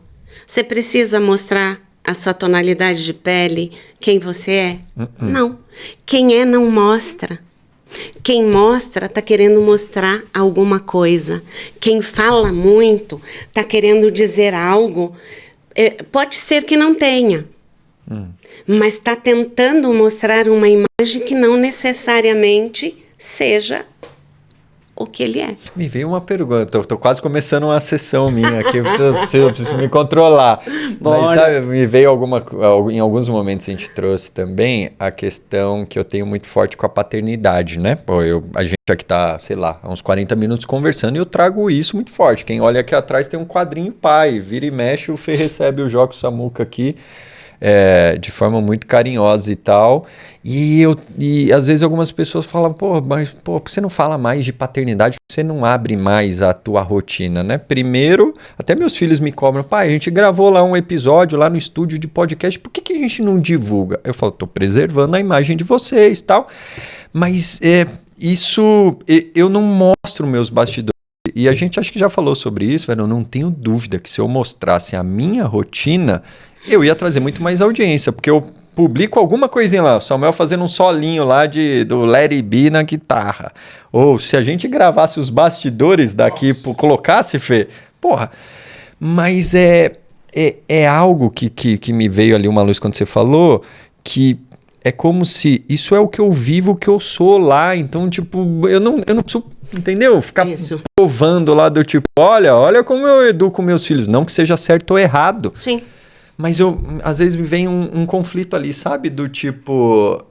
Você precisa mostrar a sua tonalidade de pele, quem você é? Não. Quem é não mostra. Quem mostra está querendo mostrar alguma coisa. Quem fala muito está querendo dizer algo. Pode ser que não tenha, mas está tentando mostrar uma imagem que não necessariamente seja o que ele é. Me veio uma pergunta, eu tô quase começando uma sessão minha aqui, eu preciso me controlar. Bora. Mas sabe, me veio em alguns momentos a gente trouxe também a questão que eu tenho muito forte com a paternidade, né? A gente aqui tá, sei lá, há uns 40 minutos conversando e eu trago isso muito forte. Quem olha aqui atrás tem um quadrinho pai, vira e mexe, o Fê recebe o Joco Samuca aqui, de forma muito carinhosa e tal, e às vezes algumas pessoas falam, por que você não fala mais de paternidade, por que você não abre mais a tua rotina, né? Primeiro, até meus filhos me cobram, pai, a gente gravou lá um episódio lá no estúdio de podcast, por que a gente não divulga? Eu falo, tô preservando a imagem de vocês e tal, mas isso, eu não mostro meus bastidores. E a gente acho que já falou sobre isso, velho. Eu não tenho dúvida que se eu mostrasse a minha rotina, eu ia trazer muito mais audiência, porque publico alguma coisinha lá, o Samuel fazendo um solinho lá do Let It Be na guitarra. Ou se a gente gravasse os bastidores daqui, colocasse, Fê, porra. Mas é algo que me veio ali uma luz quando você falou, que é como se isso é o que eu vivo, o que eu sou lá. Então, tipo, eu não preciso, entendeu? Ficar provando lá do tipo, olha como eu educo meus filhos. Não que seja certo ou errado. Sim. Mas às vezes me vem um conflito ali, sabe? Do tipo,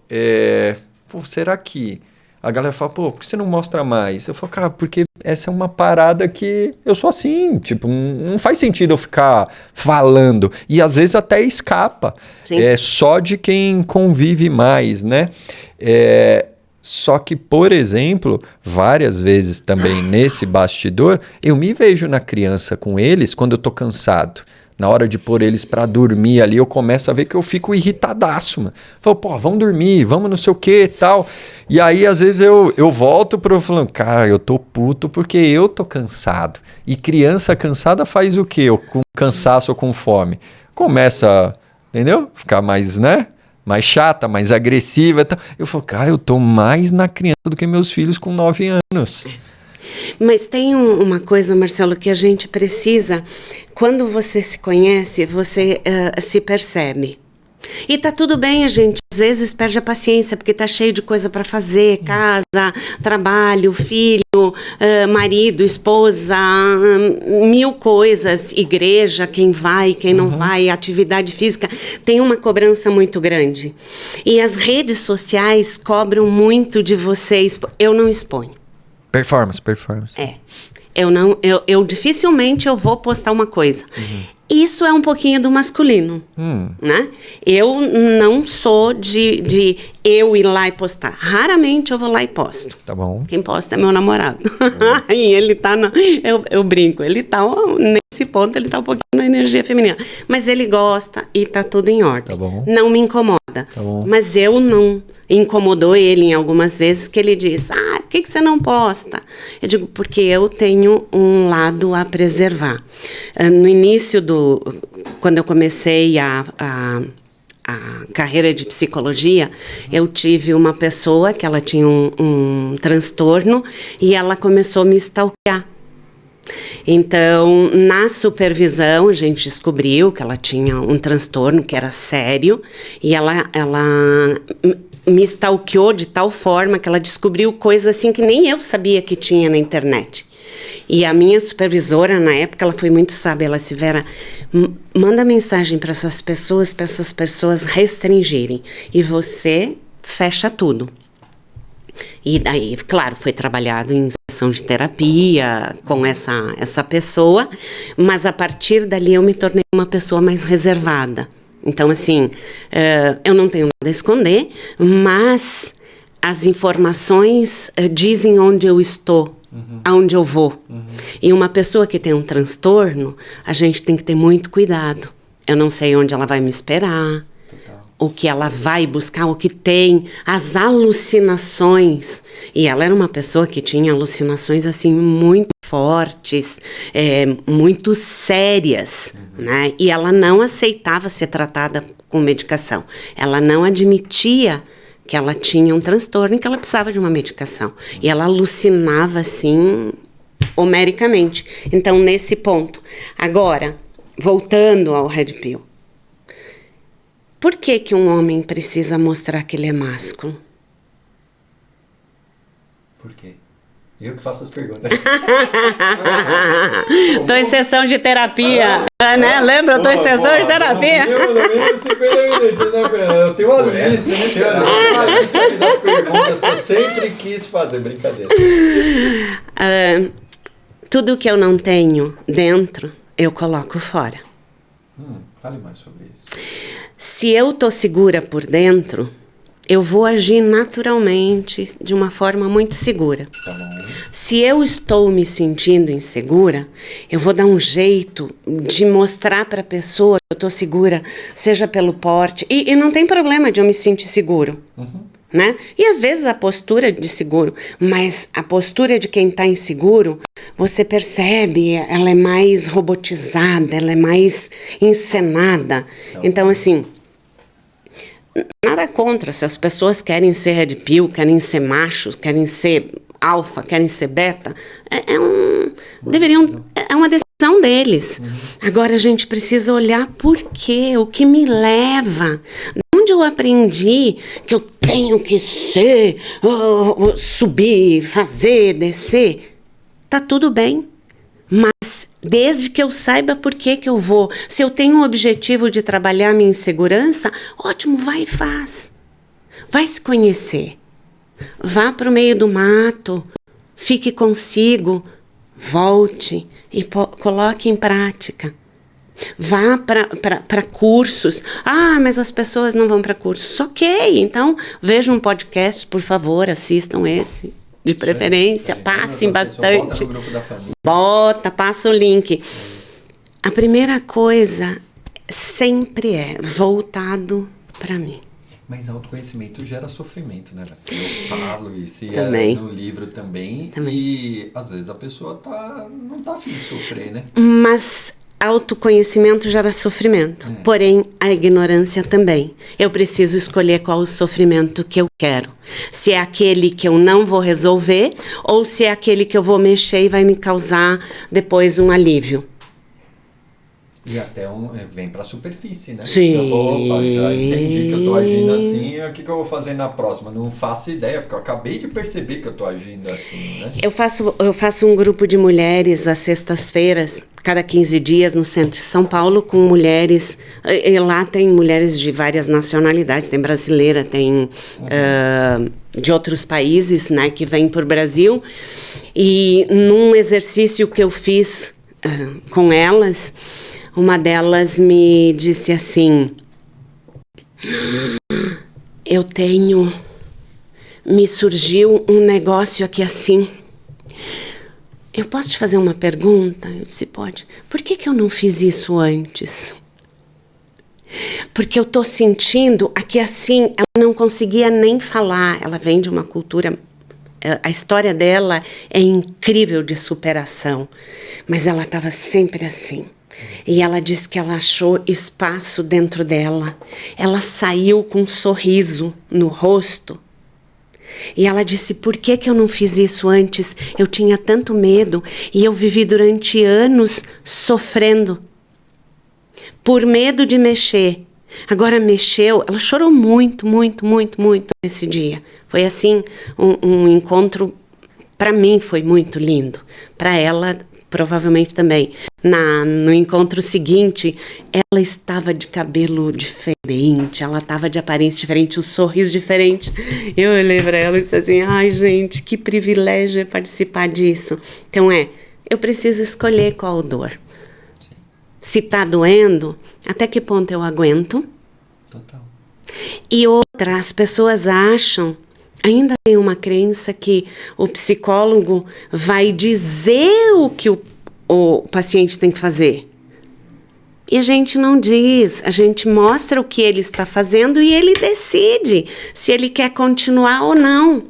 será que... A galera fala, por que você não mostra mais? Eu falo, cara, porque essa é uma parada que eu sou assim, tipo, não faz sentido eu ficar falando. E às vezes até escapa. Sim. É só de quem convive mais, né? Só que, por exemplo, várias vezes também nesse bastidor, eu me vejo na criança com eles quando eu tô cansado. Na hora de pôr eles pra dormir ali, eu começo a ver que eu fico irritadaço, mano. Falo, pô, vamos dormir, vamos não sei o que e tal. E aí, às vezes, eu volto falando, cara, eu tô puto porque eu tô cansado. E criança cansada faz o quê? Com cansaço ou com fome? Começa, entendeu? Ficar mais, né? Mais chata, mais agressiva e tal. Eu falo, cara, eu tô mais na criança do que meus filhos com 9 anos. Mas tem uma coisa, Marcelo, que a gente precisa, quando você se conhece, você se percebe. E tá tudo bem, a gente às vezes perde a paciência, porque tá cheio de coisa para fazer, casa, trabalho, filho, marido, esposa, 1000 coisas, igreja, quem vai, quem não vai, atividade física, tem uma cobrança muito grande. E as redes sociais cobram muito de vocês, eu não exponho. Performance. Eu dificilmente eu vou postar uma coisa. Isso é um pouquinho do masculino, né? Eu não sou de eu ir lá e postar. Raramente eu vou lá e posto. Tá bom. Quem posta é meu namorado. E ele tá eu brinco, ele tá nesse ponto, ele tá um pouquinho na energia feminina. Mas ele gosta e tá tudo em ordem. Tá bom. Não me incomoda. Tá bom. Mas eu não. Incomodou ele em algumas vezes que ele diz, por que você não posta? Eu digo, porque eu tenho um lado a preservar. No início quando eu comecei a carreira de psicologia, eu tive uma pessoa que ela tinha um transtorno e ela começou a me stalkear. Então, na supervisão, a gente descobriu que ela tinha um transtorno que era sério e ela me stalkeou de tal forma que ela descobriu coisas assim que nem eu sabia que tinha na internet. E a minha supervisora, na época, ela foi muito sábia. Ela disse, Vera, manda mensagem para essas pessoas restringirem. E você fecha tudo. E daí, claro, foi trabalhado em sessão de terapia com essa pessoa, mas a partir dali eu me tornei uma pessoa mais reservada. Então, assim, eu não tenho nada a esconder, mas as informações dizem onde eu estou, aonde eu vou. E uma pessoa que tem um transtorno, a gente tem que ter muito cuidado. Eu não sei onde ela vai me esperar, o que ela vai buscar, o que tem, as alucinações. E ela era uma pessoa que tinha alucinações, assim, muito fortes, muito sérias, né? E ela não aceitava ser tratada com medicação. Ela não admitia que ela tinha um transtorno e que ela precisava de uma medicação. E ela alucinava, assim, homericamente. Então, nesse ponto. Agora, voltando ao Red Pill. Por que um homem precisa mostrar que ele é másculo? Por quê? Eu que faço as perguntas. Tô em sessão de terapia, né? Lembra? Eu tô em sessão de terapia. No mínimo 50 minutinhos, né, Fernanda? Eu tenho uma lista, né, senhora? Eu tenho uma lista aqui das perguntas que eu sempre quis fazer. Brincadeira. Tudo que eu não tenho dentro, eu coloco fora. Fale mais sobre isso. Se eu tô segura por dentro, eu vou agir naturalmente, de uma forma muito segura. Tá bom. Se eu estou me sentindo insegura, eu vou dar um jeito de mostrar para a pessoa que eu estou segura, seja pelo porte. E não tem problema de eu me sentir seguro, né? E às vezes a postura de seguro, mas a postura de quem está inseguro, você percebe, ela é mais robotizada, ela é mais encenada. Então, assim, nada contra, se as pessoas querem ser red pill, querem ser macho, querem ser alfa, querem ser beta, é uma decisão deles. Agora a gente precisa olhar por quê, o que me leva, de onde eu aprendi que eu tenho que ser, subir, fazer, descer. Tá tudo bem, mas desde que eu saiba por que eu vou, se eu tenho o objetivo de trabalhar minha insegurança, ótimo, vai e faz. Vai se conhecer. Vá para o meio do mato, fique consigo, volte e coloque em prática. Vá para cursos. Ah, mas as pessoas não vão para cursos. Ok, então vejam um podcast, por favor, assistam esse. De preferência, passem bastante. Bota no grupo da família. Passa o link. A primeira coisa sempre é voltado para mim. Mas autoconhecimento gera sofrimento, né? Eu falo isso também. No livro também. E às vezes a pessoa não tá afim de sofrer, né? Mas autoconhecimento gera sofrimento. Porém, a ignorância também. Eu preciso escolher qual o sofrimento que eu quero. Se é aquele que eu não vou resolver ou se é aquele que eu vou mexer e vai me causar depois um alívio. E até vem para a superfície, né? Sim. Opa, já entendi que eu tô agindo assim, o que eu vou fazer na próxima? Não faço ideia, porque eu acabei de perceber que eu tô agindo assim, né? Eu faço um grupo de mulheres às sextas-feiras, cada 15 dias, no centro de São Paulo, com mulheres. E lá tem mulheres de várias nacionalidades, tem brasileira, tem de outros países, né, que vêm para o Brasil. E num exercício que eu fiz com elas, uma delas me disse assim: me surgiu um negócio aqui assim. Eu posso te fazer uma pergunta? Eu disse, pode. Por que eu não fiz isso antes? Porque eu tô sentindo aqui assim, ela não conseguia nem falar. Ela vem de uma cultura, a história dela é incrível de superação, mas ela estava sempre assim. E ela disse que ela achou espaço dentro dela. Ela saiu com um sorriso no rosto. E ela disse, por que eu não fiz isso antes? Eu tinha tanto medo e eu vivi durante anos sofrendo. Por medo de mexer. Agora mexeu, ela chorou muito, muito, muito, muito nesse dia. Foi assim, um encontro, para mim foi muito lindo. Para ela, provavelmente também. No encontro seguinte, ela estava de cabelo diferente, ela estava de aparência diferente, um sorriso diferente. Eu olhei para ela e disse assim, ai gente, que privilégio é participar disso. Então eu preciso escolher qual dor. Sim. Se está doendo, até que ponto eu aguento? Total. E outra, as pessoas acham, ainda tem uma crença que o psicólogo vai dizer o que o paciente tem que fazer. E a gente não diz, a gente mostra o que ele está fazendo e ele decide se ele quer continuar ou não.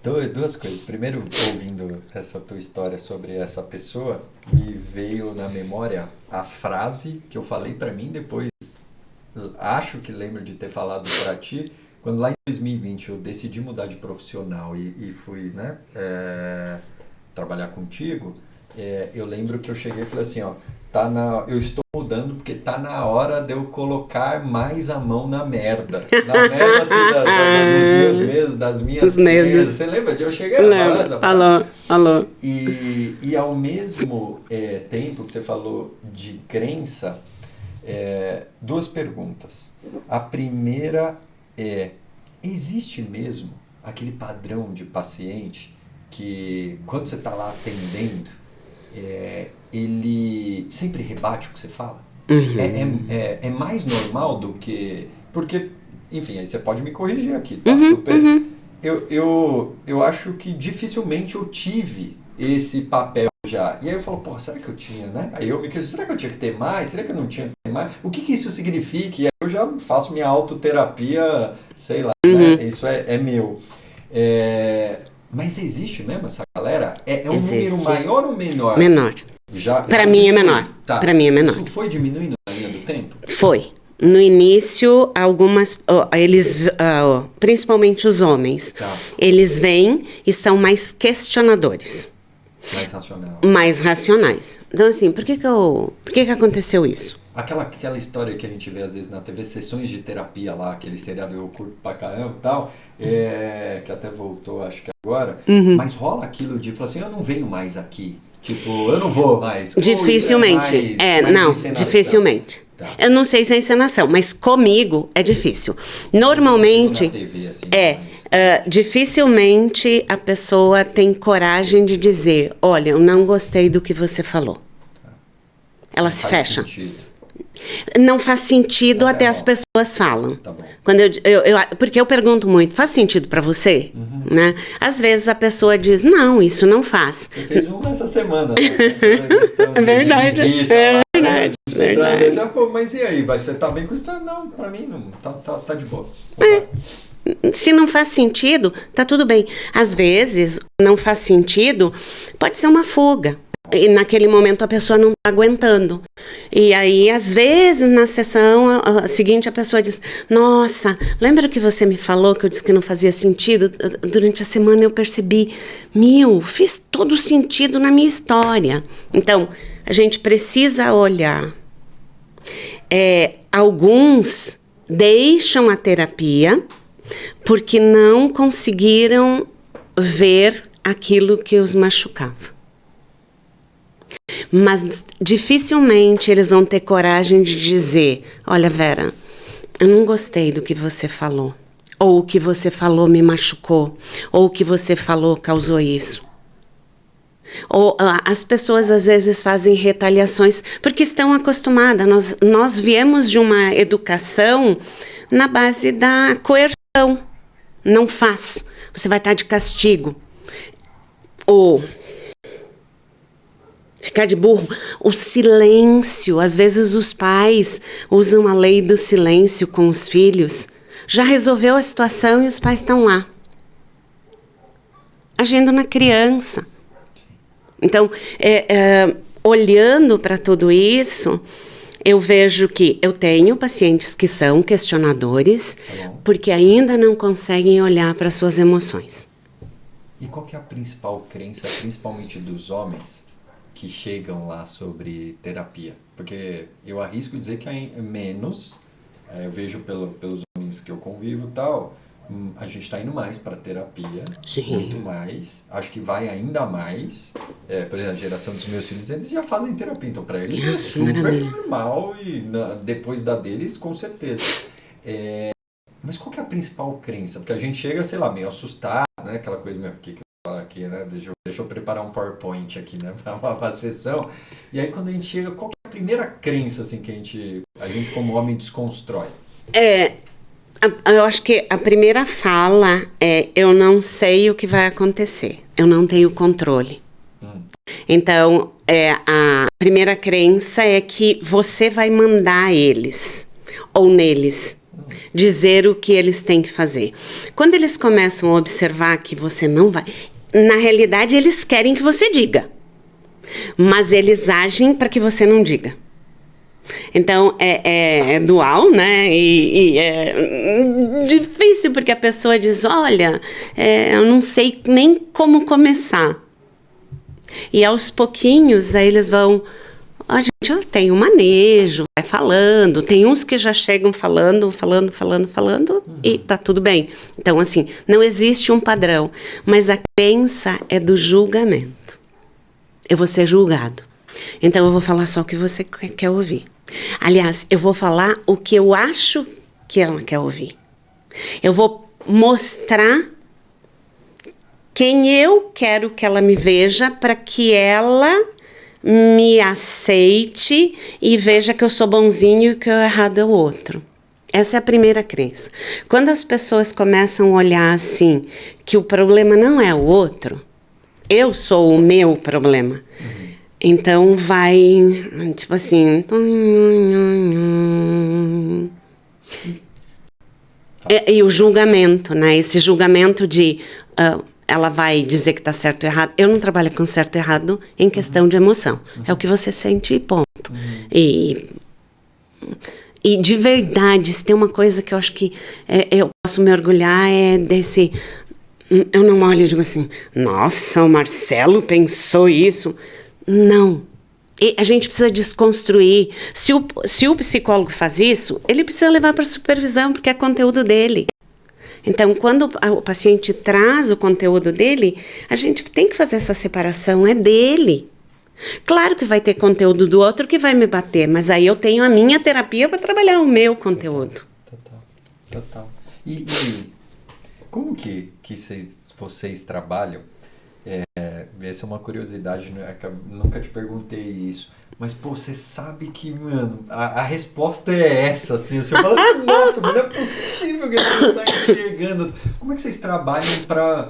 Duas coisas. Primeiro, ouvindo essa tua história sobre essa pessoa, me veio na memória a frase que eu falei para mim depois, acho que lembro de ter falado para ti, quando lá em 2020 eu decidi mudar de profissional e fui, né, trabalhar contigo. Eu lembro que eu cheguei e falei assim, ó, eu estou mudando porque tá na hora de eu colocar mais a mão na merda. Na merda, assim, dos meus medos, das minhas crenças. Você lembra de eu chegar? Alô. E ao mesmo tempo que você falou de crença, duas perguntas. A primeira existe mesmo aquele padrão de paciente que quando você está lá atendendo, ele sempre rebate o que você fala? Uhum. É mais normal do que... Porque, enfim, aí você pode me corrigir aqui, tá? Super. Eu acho que dificilmente eu tive esse papel já. E aí eu falo, pô, será que eu tinha, né? Aí eu me questiono, será que eu tinha que ter mais? Será que eu não tinha que ter mais? O que isso significa? E aí eu já faço minha autoterapia, sei lá, né? Isso é meu. Mas existe mesmo essa galera? É um existe. Número maior ou menor? Menor. Para mim é menor. Tá. Para mim é menor. Isso foi diminuindo na linha do tempo? Foi. No início, principalmente os homens, eles vêm e são mais questionadores. Mais racionais. Então, assim, por que aconteceu isso? Aquela história que a gente vê às vezes na TV, sessões de terapia lá, aquele seriado eu curto pra caramba e tal, que até voltou, acho que agora, mas rola aquilo de falar assim, eu não venho mais aqui. Tipo, eu não vou mais. Dificilmente. Dificilmente. Tá. Eu não sei se é encenação, mas comigo é difícil. Normalmente, na TV, assim, dificilmente a pessoa tem coragem de dizer, olha, eu não gostei do que você falou. Tá. Ela se fecha. Não faz sentido, até as pessoas falam. Tá bom. Quando porque eu pergunto muito, faz sentido para você? Né? Às vezes a pessoa diz, não, isso não faz. Você fez um essa semana. Né? É verdade. É verdade. Mas e aí, você tá bem com isso? Não, para mim não, tá de boa. Se não faz sentido, tá tudo bem. Às vezes, não faz sentido, pode ser uma fuga. E naquele momento a pessoa não está aguentando. E aí, às vezes, na sessão seguinte, a pessoa diz, nossa, lembra que você me falou que eu disse que não fazia sentido? Durante a semana eu percebi, fez todo sentido na minha história. Então, a gente precisa olhar. Alguns deixam a terapia porque não conseguiram ver aquilo que os machucava. Mas dificilmente eles vão ter coragem de dizer, olha, Vera, eu não gostei do que você falou, ou o que você falou me machucou, ou o que você falou causou isso. Ou as pessoas às vezes fazem retaliações porque estão acostumadas. Nós viemos de uma educação na base da coerção. Não faz, você vai estar de castigo. Ou ficar de burro. O silêncio, às vezes os pais usam a lei do silêncio com os filhos. Já resolveu a situação e os pais estão lá, agindo na criança. Então, olhando para tudo isso, eu vejo que eu tenho pacientes que são questionadores, porque ainda não conseguem olhar para suas emoções. E qual que é a principal crença, principalmente dos homens, que chegam lá sobre terapia? Porque eu arrisco dizer que é menos, eu vejo pelos homens que eu convivo e tal, a gente está indo mais para terapia, Sim. Muito mais, acho que vai ainda mais, por exemplo, a geração dos meus filhos, eles já fazem terapia, então para eles é super normal e depois da deles, com certeza. Mas qual que é a principal crença? Porque a gente chega, sei lá, meio assustado, né, aquela coisa meio, o que eu vou falar aqui, né, deixa eu preparar um PowerPoint aqui, né, para a sessão, e aí quando a gente chega, qual que é a primeira crença, assim, que a gente como homem desconstrói? Eu acho que a primeira fala é, eu não sei o que vai acontecer, eu não tenho controle. Então, a primeira crença é que você vai mandar eles, ou neles, dizer o que eles têm que fazer. Quando eles começam a observar que você não vai, na realidade eles querem que você diga, mas eles agem para que você não diga. Então, é dual, né? E é difícil, porque a pessoa diz, olha, eu não sei nem como começar. E aos pouquinhos, aí eles vão, gente, eu tenho manejo, vai falando. Tem uns que já chegam falando, e tá tudo bem. Então, assim, não existe um padrão. Mas a crença é do julgamento. Eu vou ser julgado. Então, eu vou falar só o que você quer ouvir. Aliás, eu vou falar o que eu acho que ela quer ouvir. Eu vou mostrar quem eu quero que ela me veja para que ela me aceite e veja que eu sou bonzinho e que o errado é o outro. Essa é a primeira crença. Quando as pessoas começam a olhar assim, que o problema não é o outro, eu sou o meu problema. Então vai, tipo assim... E o julgamento, né? Esse julgamento de... ela vai dizer que está certo ou errado. Eu não trabalho com certo e errado em questão de emoção. É o que você sente e ponto. E de verdade, se tem uma coisa que eu acho que eu posso me orgulhar é desse... Eu não olho e digo assim, nossa, o Marcelo pensou isso. Não. E a gente precisa desconstruir. Se o psicólogo faz isso, ele precisa levar para supervisão, porque é conteúdo dele. Então, quando o paciente traz o conteúdo dele, a gente tem que fazer essa separação, é dele. Claro que vai ter conteúdo do outro que vai me bater, mas aí eu tenho a minha terapia para trabalhar o meu conteúdo. Total. E como que vocês trabalham? Essa é uma curiosidade, né? Nunca te perguntei isso. Mas, pô, você sabe que, mano, a resposta é essa, assim. Você fala assim, nossa, mas não é possível que a gente não tá enxergando. Como é que vocês trabalham para,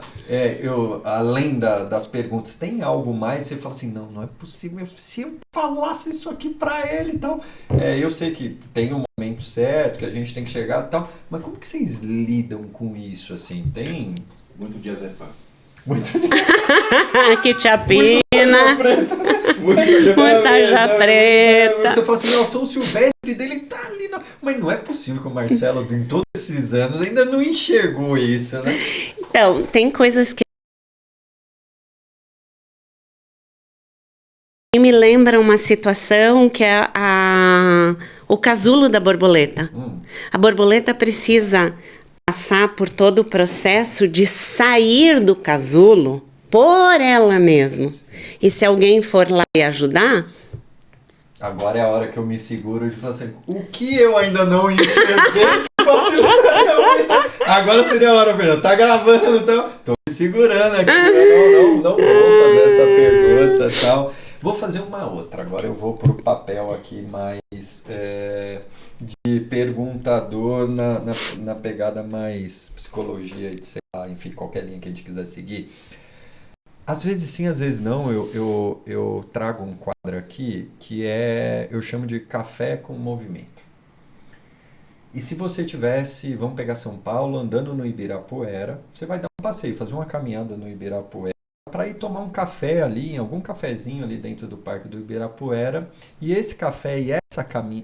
além das perguntas, tem algo mais? Você fala assim, não é possível. Se eu falasse isso aqui para ele e tal. Eu sei que tem um momento certo, que a gente tem que chegar e tal. Mas como que vocês lidam com isso, assim? Tem... Muito diazepam. Que chapina. Muita já preta. Você fala assim, o São Silvestre dele tá ali. Não. Mas não é possível que o Marcelo, em todos esses anos, ainda não enxergou isso, né? Então, tem coisas que me lembram uma situação que é o casulo da borboleta. A borboleta precisa passar por todo o processo de sair do casulo por ela mesma. E se alguém for lá e ajudar... Agora é a hora que eu me seguro de falar assim, o que eu ainda não enxerguei que facilitaria. Agora seria a hora, Fernando. Tá gravando, então... Tô me segurando aqui. Não vou fazer essa pergunta e tal. Vou fazer uma outra. Agora eu vou pro papel aqui mais... de perguntador na pegada mais psicologia e sei lá, enfim, qualquer linha que a gente quiser seguir. Às vezes sim, às vezes não, eu trago um quadro aqui que eu chamo de café com movimento. E se você tivesse, vamos pegar São Paulo, andando no Ibirapuera, você vai dar um passeio, fazer uma caminhada no Ibirapuera, para ir tomar um café ali, em algum cafezinho ali dentro do Parque do Ibirapuera, e esse café e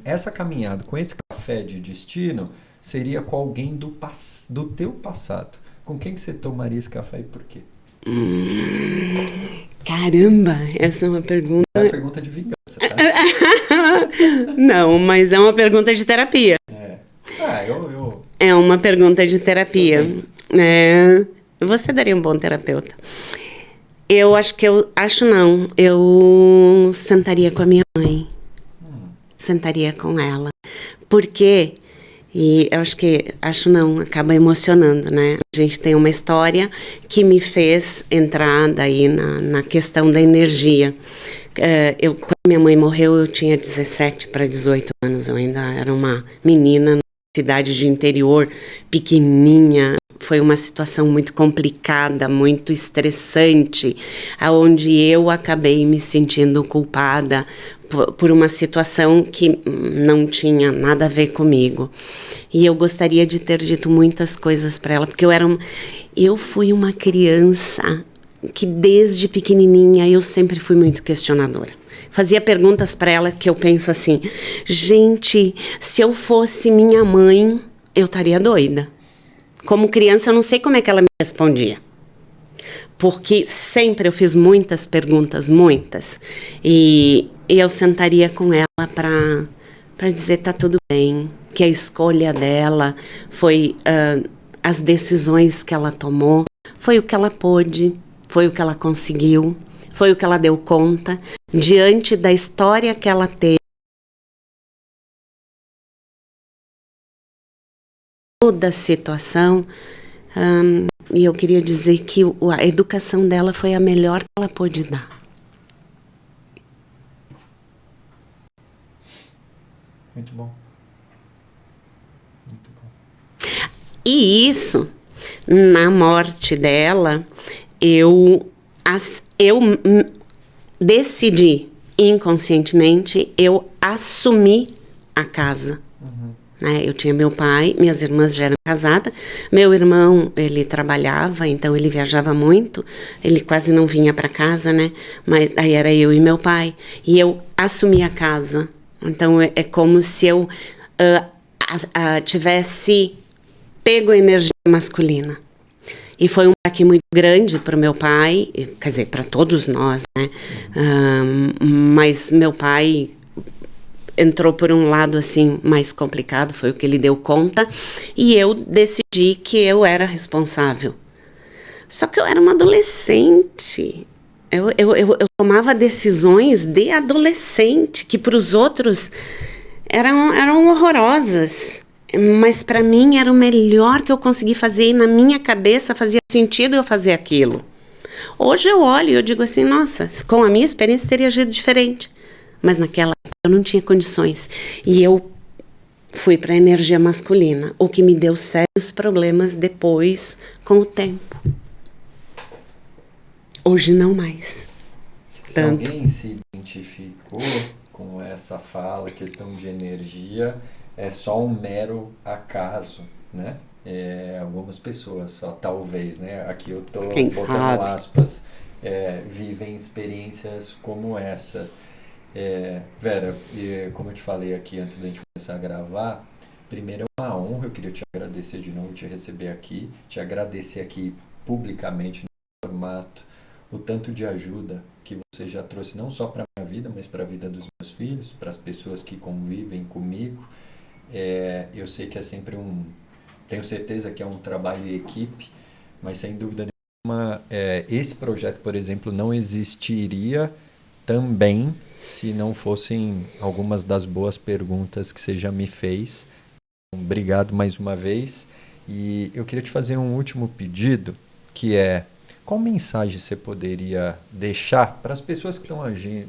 essa caminhada com esse café de destino seria com alguém do teu passado. Com quem que você tomaria esse café e por quê? Caramba, essa é uma pergunta... É uma pergunta de vingança, tá? Não, mas é uma pergunta de terapia. É uma pergunta de terapia. Você daria um bom terapeuta. Eu sentaria com a minha mãe. Sentaria com ela. Porque, acaba emocionando, né? A gente tem uma história que me fez entrar daí na questão da energia. Quando minha mãe morreu, eu tinha 17 para 18 anos. Eu ainda era uma menina, cidade de interior, pequenininha. Foi uma situação muito complicada, muito estressante, onde eu acabei me sentindo culpada por uma situação que não tinha nada a ver comigo. E eu gostaria de ter dito muitas coisas para ela, porque eu fui uma criança que desde pequenininha eu sempre fui muito questionadora. Fazia perguntas para ela que eu penso assim, gente, se eu fosse minha mãe, eu estaria doida. Como criança, eu não sei como é que ela me respondia. Porque sempre eu fiz muitas perguntas, muitas. E eu sentaria com ela para dizer tá tudo bem, que a escolha dela foi as decisões que ela tomou, foi o que ela pôde, foi o que ela conseguiu, foi o que ela deu conta, diante da história que ela teve. Toda a situação, e eu queria dizer que a educação dela foi a melhor que ela pôde dar. Muito bom. Muito bom. E isso, na morte dela, eu decidi, inconscientemente, eu assumi a casa. Eu tinha meu pai, minhas irmãs já eram casadas, meu irmão, ele trabalhava, então ele viajava muito, ele quase não vinha para casa, né? Mas aí era eu e meu pai, e eu assumi a casa. Então é como se eu tivesse pego a energia masculina. E foi um baque muito grande para o meu pai, quer dizer, para todos nós, né? Mas meu pai entrou por um lado, assim, mais complicado, foi o que ele deu conta, e eu decidi que eu era responsável. Só que eu era uma adolescente. Eu tomava decisões de adolescente, que para os outros eram horrorosas. Mas para mim era o melhor que eu consegui fazer, e na minha cabeça fazia sentido eu fazer aquilo. Hoje eu olho e eu digo assim, nossa, com a minha experiência teria agido diferente. Mas naquela época eu não tinha condições. E eu fui para a energia masculina, o que me deu sérios problemas depois, com o tempo. Hoje não mais. Se Tanto. alguém se identificou com essa fala, questão de energia, é só um mero acaso, né? Algumas pessoas só, talvez, né? Aqui eu tô Quem botando sabe? aspas, vivem experiências como essa. Vera, como eu te falei aqui antes da gente começar a gravar, primeiro é uma honra, eu queria te agradecer de novo, te receber aqui, te agradecer aqui publicamente no formato, o tanto de ajuda que você já trouxe não só para a minha vida, mas para a vida dos meus filhos, para as pessoas que convivem comigo. Eu sei que é sempre tenho certeza que é um trabalho em equipe, mas sem dúvida nenhuma, esse projeto, por exemplo, não existiria também se não fossem algumas das boas perguntas que você já me fez. Obrigado mais uma vez. E eu queria te fazer um último pedido, que é: qual mensagem você poderia deixar para as pessoas que estão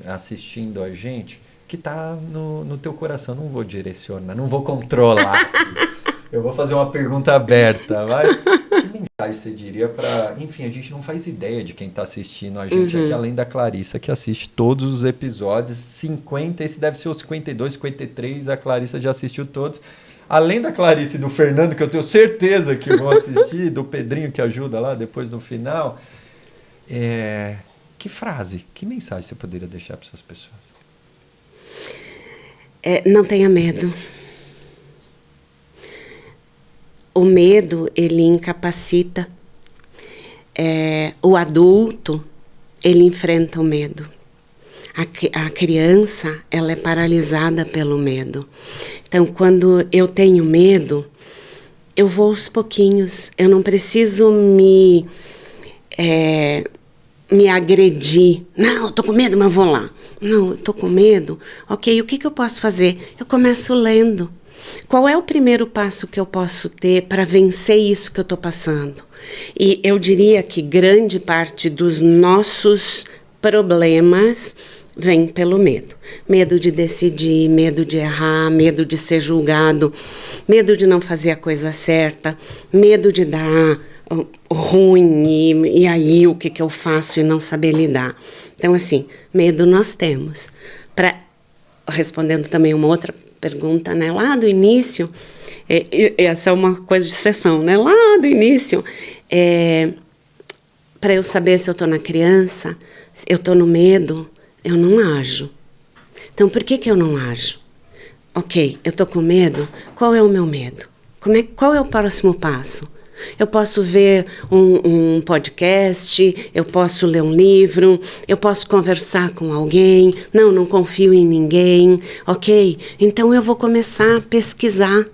assistindo a gente, que está no teu coração? Não vou direcionar, não vou controlar aqui. Eu vou fazer uma pergunta aberta, vai? Que mensagem você diria para... Enfim, a gente não faz ideia de quem está assistindo a gente aqui, além da Clarissa, que assiste todos os episódios, 50, esse deve ser o 52, 53, a Clarissa já assistiu todos. Além da Clarissa e do Fernando, que eu tenho certeza que vão assistir, do Pedrinho que ajuda lá depois no final, que frase, que mensagem você poderia deixar para essas pessoas? Não tenha medo. O medo, ele incapacita. O adulto, ele enfrenta o medo. A criança, ela é paralisada pelo medo. Então, quando eu tenho medo, eu vou aos pouquinhos. Eu não preciso me agredir. Não, eu tô com medo, mas vou lá. Não, eu tô com medo. Ok, o que eu posso fazer? Eu começo lendo. Qual é o primeiro passo que eu posso ter para vencer isso que eu estou passando? E eu diria que grande parte dos nossos problemas vem pelo medo. Medo de decidir, medo de errar, medo de ser julgado, medo de não fazer a coisa certa, medo de dar ruim e aí o que eu faço e não saber lidar. Então, assim, medo nós temos. Respondendo também uma outra pergunta, né? Lá do início, essa é uma coisa de sessão, né? Lá do início, para eu saber se eu estou na criança, se eu estou no medo, eu não ajo. Então, por que eu não ajo? Ok, eu estou com medo, qual é o meu medo? Qual é o próximo passo? Eu posso ver um podcast, eu posso ler um livro, eu posso conversar com alguém, não confio em ninguém, ok? Então eu vou começar a pesquisar.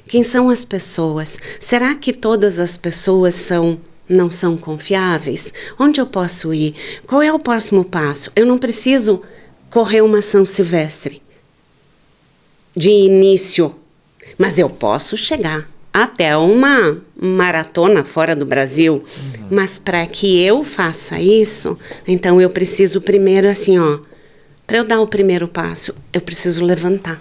Quem são as pessoas? Será que todas as pessoas não são confiáveis? Onde eu posso ir? Qual é o próximo passo? Eu não preciso correr uma São Silvestre de início, mas eu posso chegar até uma maratona fora do Brasil, mas para que eu faça isso, então eu preciso primeiro assim, para eu dar o primeiro passo, eu preciso levantar.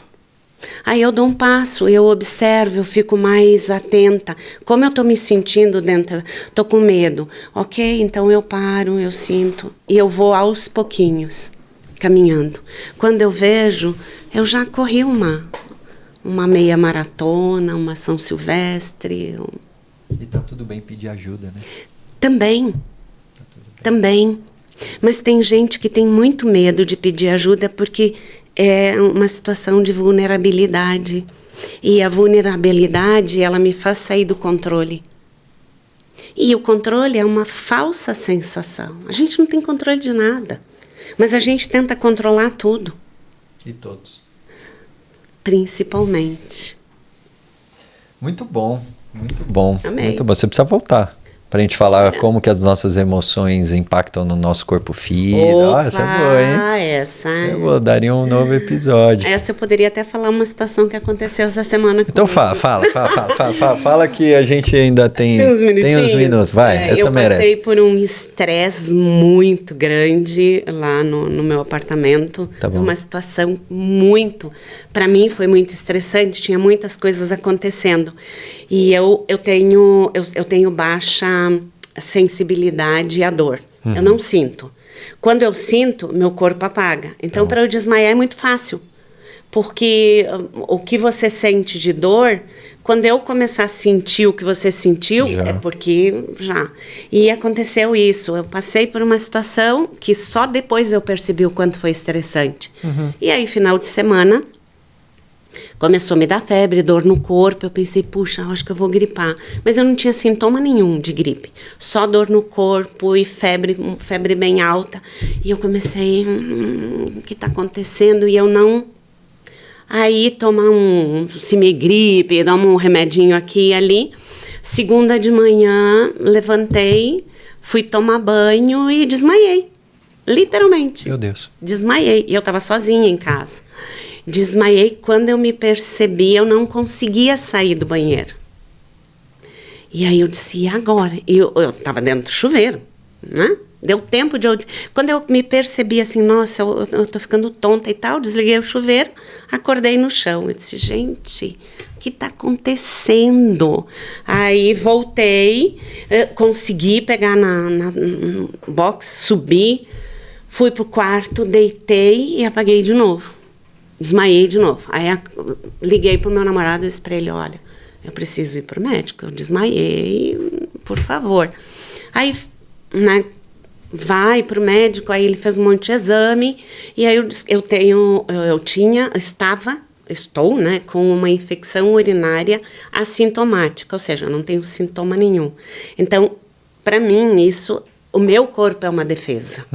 Aí eu dou um passo, eu observo, eu fico mais atenta. Como eu estou me sentindo dentro, estou com medo. Ok, então eu paro, eu sinto e eu vou aos pouquinhos, caminhando. Quando eu vejo, eu já corri uma meia maratona, uma São Silvestre. E tá tudo bem pedir ajuda, né? Também. Mas tem gente que tem muito medo de pedir ajuda porque é uma situação de vulnerabilidade. E a vulnerabilidade, ela me faz sair do controle. E o controle é uma falsa sensação. A gente não tem controle de nada. Mas a gente tenta controlar tudo. E todos. Principalmente. Muito bom, muito bom. Amei. Muito bom. Você precisa voltar pra gente falar como que as nossas emoções impactam no nosso corpo físico. Essa é boa, hein? Essa. Eu vou daria um novo episódio. Essa eu poderia até falar uma situação que aconteceu essa semana comigo. Então fala que a gente ainda tem uns minutos. Vai, essa eu merece. Eu passei por um estresse muito grande lá no meu apartamento. Tá bom. Uma situação muito... Para mim foi muito estressante, tinha muitas coisas acontecendo. E eu tenho baixa sensibilidade à dor. Eu não sinto. Quando eu sinto, meu corpo apaga. Então, para eu desmaiar é muito fácil. Porque o que você sente de dor, quando eu começar a sentir o que você sentiu, Já. é porque já. E aconteceu isso. Eu passei por uma situação que só depois eu percebi o quanto foi estressante. E aí, final de semana, começou a me dar febre, dor no corpo. Eu pensei, puxa, acho que eu vou gripar. Mas eu não tinha sintoma nenhum de gripe. Só dor no corpo e febre bem alta. E eu comecei, o que está acontecendo? E eu não... Aí, tomar um Simigripe, dar um remedinho aqui e ali. Segunda de manhã, levantei, fui tomar banho e desmaiei. Literalmente. Meu Deus. Desmaiei. E eu estava sozinha em casa. Desmaiei. Quando eu me percebi, eu não conseguia sair do banheiro. E aí eu disse, e agora? E eu estava dentro do chuveiro, né? Deu tempo de eu... Quando eu me percebi assim, nossa, eu tô ficando tonta e tal, desliguei o chuveiro, acordei no chão. Eu disse, gente, o que tá acontecendo? Aí voltei, consegui pegar no box, subi, fui pro quarto, deitei e apaguei de novo. Desmaiei de novo. Aí liguei pro meu namorado e disse pra ele, olha, eu preciso ir pro médico, eu desmaiei, por favor. Aí, né, vai pro médico, aí ele fez um monte de exame, e aí estou, né, com uma infecção urinária assintomática, ou seja, eu não tenho sintoma nenhum. Então, para mim, o meu corpo é uma defesa.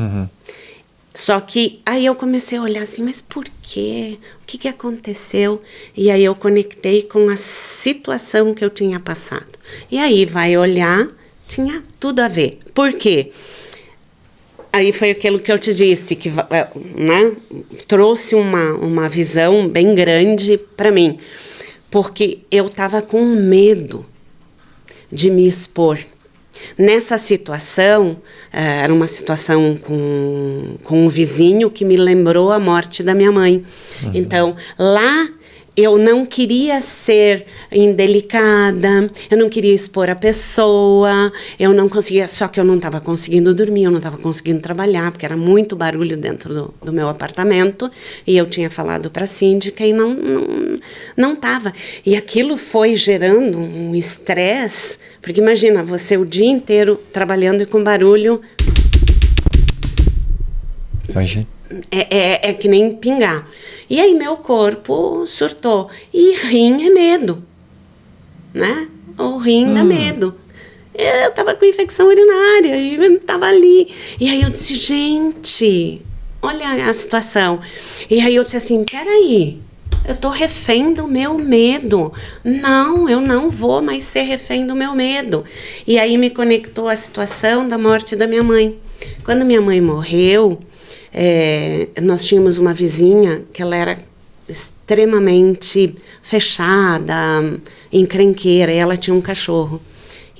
Só que aí eu comecei a olhar assim, mas por quê? O que aconteceu? E aí eu conectei com a situação que eu tinha passado. E aí vai olhar, tinha tudo a ver. Por quê? Aí foi aquilo que eu te disse, que, né, trouxe uma visão bem grande para mim. Porque eu estava com medo de me expor. Nessa situação, era uma situação com um vizinho que me lembrou a morte da minha mãe. Então, lá eu não queria ser indelicada, eu não queria expor a pessoa, eu não conseguia, só que eu não estava conseguindo dormir, eu não estava conseguindo trabalhar, porque era muito barulho dentro do meu apartamento, e eu tinha falado para a síndica e não estava. E aquilo foi gerando um estresse, porque imagina, você o dia inteiro trabalhando e com barulho... Imagina. É que nem pingar. E aí meu corpo surtou. E rim é medo, né? O rim dá medo. Eu tava com infecção urinária e eu tava ali. E aí eu disse, gente, olha a situação. E aí eu disse assim, peraí, eu tô refém do meu medo. Não, eu não vou mais ser refém do meu medo. E aí me conectou a situação da morte da minha mãe. Quando minha mãe morreu... nós tínhamos uma vizinha que ela era extremamente fechada, encrenqueira, e ela tinha um cachorro.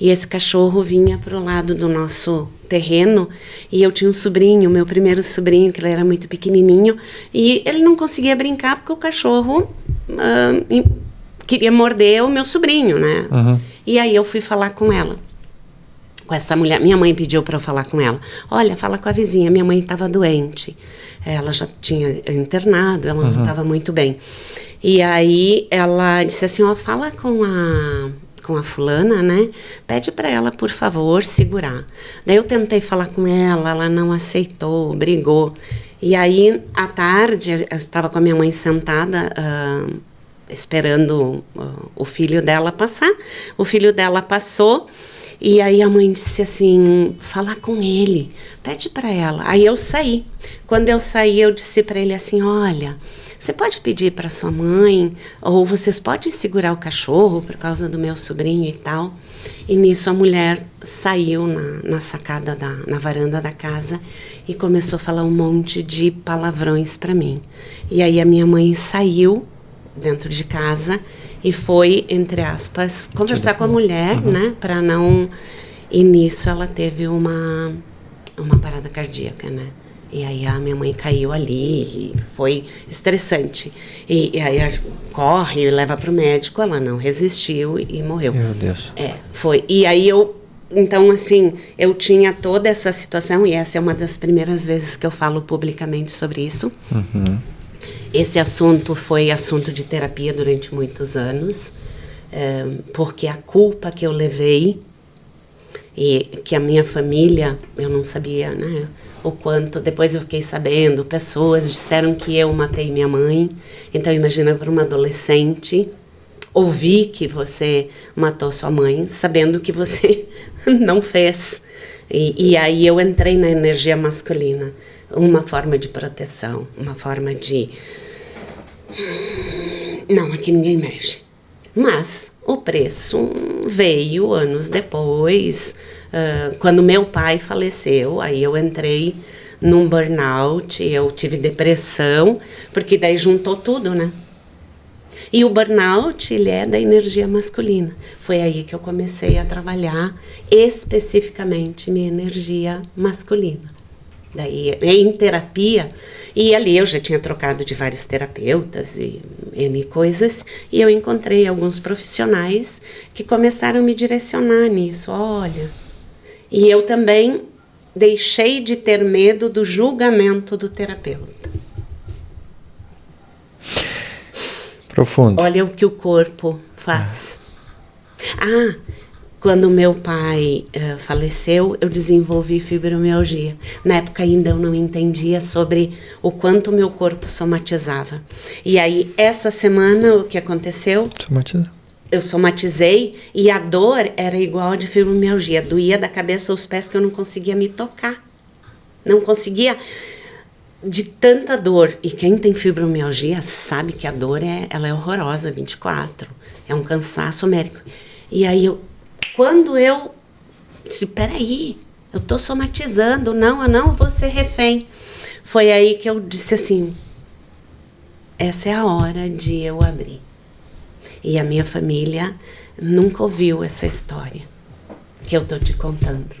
E esse cachorro vinha para o lado do nosso terreno, e eu tinha um sobrinho, meu primeiro sobrinho, que ele era muito pequenininho, e ele não conseguia brincar porque o cachorro queria morder o meu sobrinho, né? E aí eu fui falar com ela. Com essa mulher, minha mãe pediu para eu falar com ela. Olha, fala com a vizinha, minha mãe estava doente. Ela já tinha internado, ela não estava muito bem. E aí ela disse assim, ó, fala com a fulana, né? Pede para ela, por favor, segurar. Daí eu tentei falar com ela não aceitou, brigou. E aí, à tarde, eu estava com a minha mãe sentada, esperando o filho dela passar. O filho dela passou. E aí a mãe disse assim, fala com ele, pede para ela. Aí eu saí. Quando eu saí, eu disse para ele assim, olha, você pode pedir para sua mãe, ou vocês podem segurar o cachorro por causa do meu sobrinho e tal. E nisso a mulher saiu na sacada, na varanda da casa e começou a falar um monte de palavrões para mim. E aí a minha mãe saiu dentro de casa e foi, entre aspas, conversar com a mulher, né, para não... E nisso ela teve uma parada cardíaca, né? E aí a minha mãe caiu ali, e foi estressante. E aí corre e leva para o médico, ela não resistiu e morreu. Meu Deus. Foi. E aí então assim, eu tinha toda essa situação, e essa é uma das primeiras vezes que eu falo publicamente sobre isso. Esse assunto foi assunto de terapia durante muitos anos, porque a culpa que eu levei, e que a minha família, eu não sabia, né, o quanto, depois eu fiquei sabendo, pessoas disseram que eu matei minha mãe. Então imagina para uma adolescente ouvir que você matou sua mãe, sabendo que você não fez. E aí eu entrei na energia masculina, uma forma de proteção, uma forma de... Não, aqui ninguém mexe. Mas o preço veio anos depois, quando meu pai faleceu, aí eu entrei num burnout, eu tive depressão, porque daí juntou tudo, né? E o burnout, ele é da energia masculina. Foi aí que eu comecei a trabalhar especificamente minha energia masculina. Daí, em terapia, e ali eu já tinha trocado de vários terapeutas e N coisas, e eu encontrei alguns profissionais que começaram a me direcionar nisso, olha. E eu também deixei de ter medo do julgamento do terapeuta. Profundo. Olha o que o corpo faz. Quando meu pai faleceu, eu desenvolvi fibromialgia. Na época ainda eu não entendia sobre o quanto o meu corpo somatizava. E aí, essa semana, o que aconteceu? Eu somatizei e a dor era igual a de fibromialgia. Doía da cabeça aos pés que eu não conseguia me tocar. Não conseguia... De tanta dor. E quem tem fibromialgia sabe que a dor ela é horrorosa, 24. É um cansaço homérico. E aí quando eu disse, peraí, eu tô somatizando, eu não vou ser refém. Foi aí que eu disse assim, essa é a hora de eu abrir. E a minha família nunca ouviu essa história que eu tô te contando.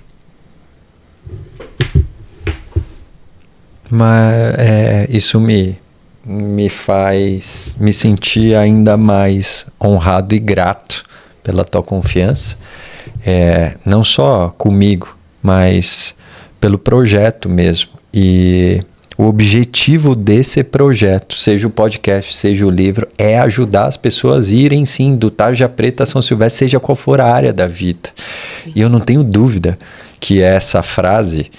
Mas isso me faz me sentir ainda mais honrado e grato pela tua confiança, não só comigo, mas pelo projeto mesmo. E o objetivo desse projeto, seja o podcast, seja o livro, é ajudar as pessoas a irem, sim, do Tarja Preta a São Silvestre, seja qual for a área da vida. Sim. E eu não tenho dúvida que essa frase,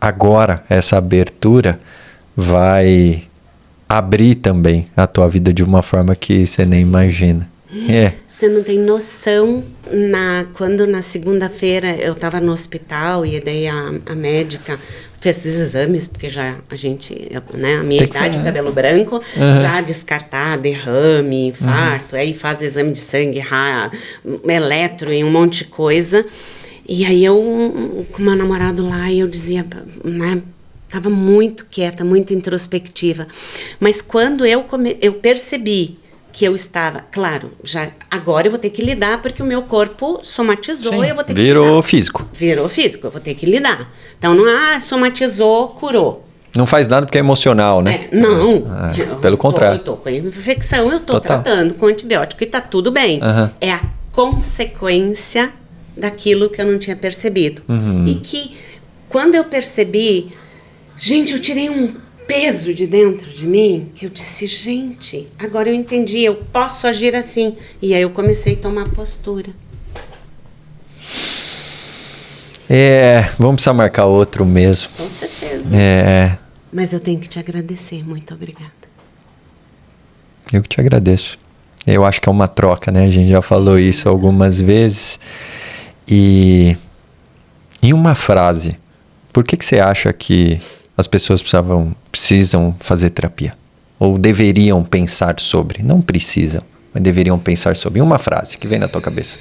agora, essa abertura, vai abrir também a tua vida de uma forma que você nem imagina. Você não tem noção, quando na segunda-feira eu estava no hospital e daí a médica fez os exames, porque já a gente, né, a minha idade, cabelo branco, já descartar derrame, infarto, aí faz exame de sangue, eletro e um monte de coisa. E aí eu, com meu namorado lá, eu dizia, né, estava muito quieta, muito introspectiva. Mas quando eu percebi que eu estava, claro, agora eu vou ter que lidar porque o meu corpo somatizou. Sim, eu vou ter que lidar. Físico. Virou físico, eu vou ter que lidar. Então não, somatizou, curou. Não faz nada porque é emocional, né? Não. Pelo contrário. Eu tô com infecção, eu tô tratando com antibiótico e tá tudo bem. É a consequência daquilo que eu não tinha percebido. E que quando eu percebi, gente, eu tirei um peso de dentro de mim, que eu disse, gente, agora eu entendi, eu posso agir assim. E aí eu comecei a tomar postura. Vamos precisar marcar outro mesmo. Com certeza. Mas eu tenho que te agradecer, muito obrigada. Eu que te agradeço. Eu acho que é uma troca, né? A gente já falou isso algumas vezes. E em uma frase, por que você acha que as pessoas precisam fazer terapia? Ou deveriam pensar sobre? Não precisam, mas deveriam pensar sobre. Em uma frase que vem na tua cabeça.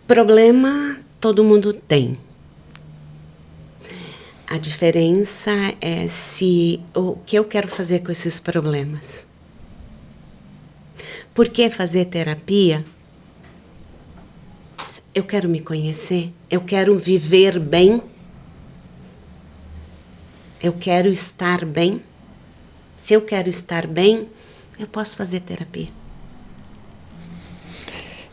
Problema todo mundo tem. A diferença é o que eu quero fazer com esses problemas. Por que fazer terapia? Eu quero me conhecer, eu quero viver bem, eu quero estar bem. Se eu quero estar bem, eu posso fazer terapia.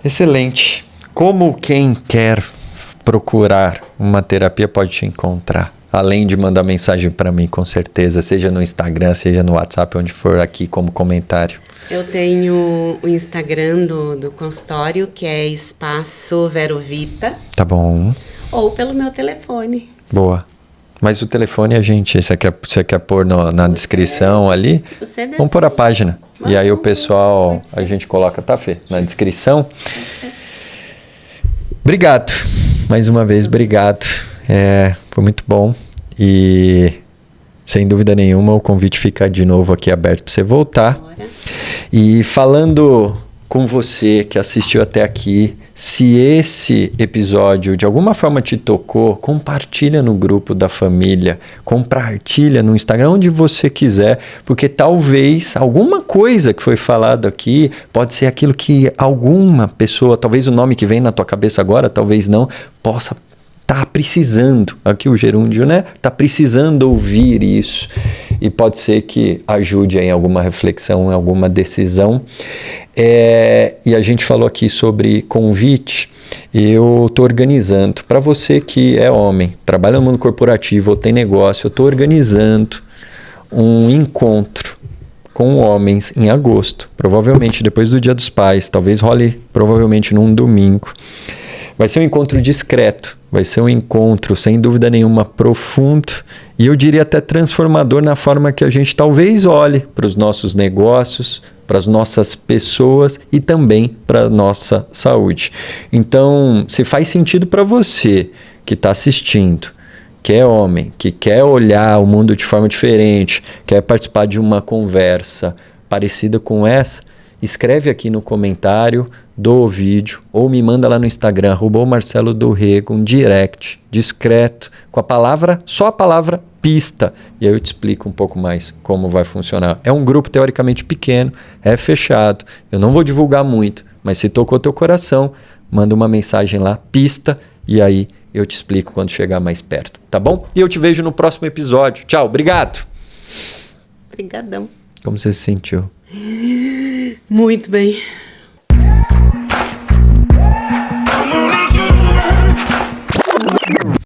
Excelente. Como quem quer procurar uma terapia pode te encontrar? Além de mandar mensagem para mim, com certeza, seja no Instagram, seja no WhatsApp, onde for, aqui como comentário. Eu tenho o Instagram do consultório, que é Espaço Verovita. Tá bom. Ou pelo meu telefone. Boa. Mas o telefone você quer pôr na descrição ali? Vamos pôr a página. E aí o pessoal, a gente coloca, tá, Fê? Na descrição. Obrigado. Mais uma vez, obrigado. Foi muito bom. E sem dúvida nenhuma o convite fica de novo aqui aberto para você voltar. E falando com você que assistiu até aqui, se esse episódio de alguma forma te tocou, compartilha no grupo da família, compartilha no Instagram, onde você quiser, porque talvez alguma coisa que foi falado aqui pode ser aquilo que alguma pessoa, talvez o nome que vem na tua cabeça agora, talvez não, possa tá precisando, aqui o gerúndio, né? Tá precisando ouvir isso. E pode ser que ajude em alguma reflexão, em alguma decisão. E a gente falou aqui sobre convite. Eu tô organizando. Para você que é homem, trabalha no mundo corporativo ou tem negócio, eu tô organizando um encontro com homens em agosto. Provavelmente depois do Dia dos Pais. Talvez role provavelmente num domingo. Vai ser um encontro discreto, vai ser um encontro, sem dúvida nenhuma, profundo e eu diria até transformador na forma que a gente talvez olhe para os nossos negócios, para as nossas pessoas e também para a nossa saúde. Então, se faz sentido para você que está assistindo, que é homem, que quer olhar o mundo de forma diferente, quer participar de uma conversa parecida com essa, escreve aqui no comentário do vídeo ou me manda lá no Instagram, @marcelodorrego, um direct discreto com só a palavra pista. E aí eu te explico um pouco mais como vai funcionar. É um grupo teoricamente pequeno, é fechado, eu não vou divulgar muito, mas se tocou teu coração, manda uma mensagem lá, pista, e aí eu te explico quando chegar mais perto, tá bom? E eu te vejo no próximo episódio. Tchau, obrigado! Obrigadão. Como você se sentiu? Muito bem.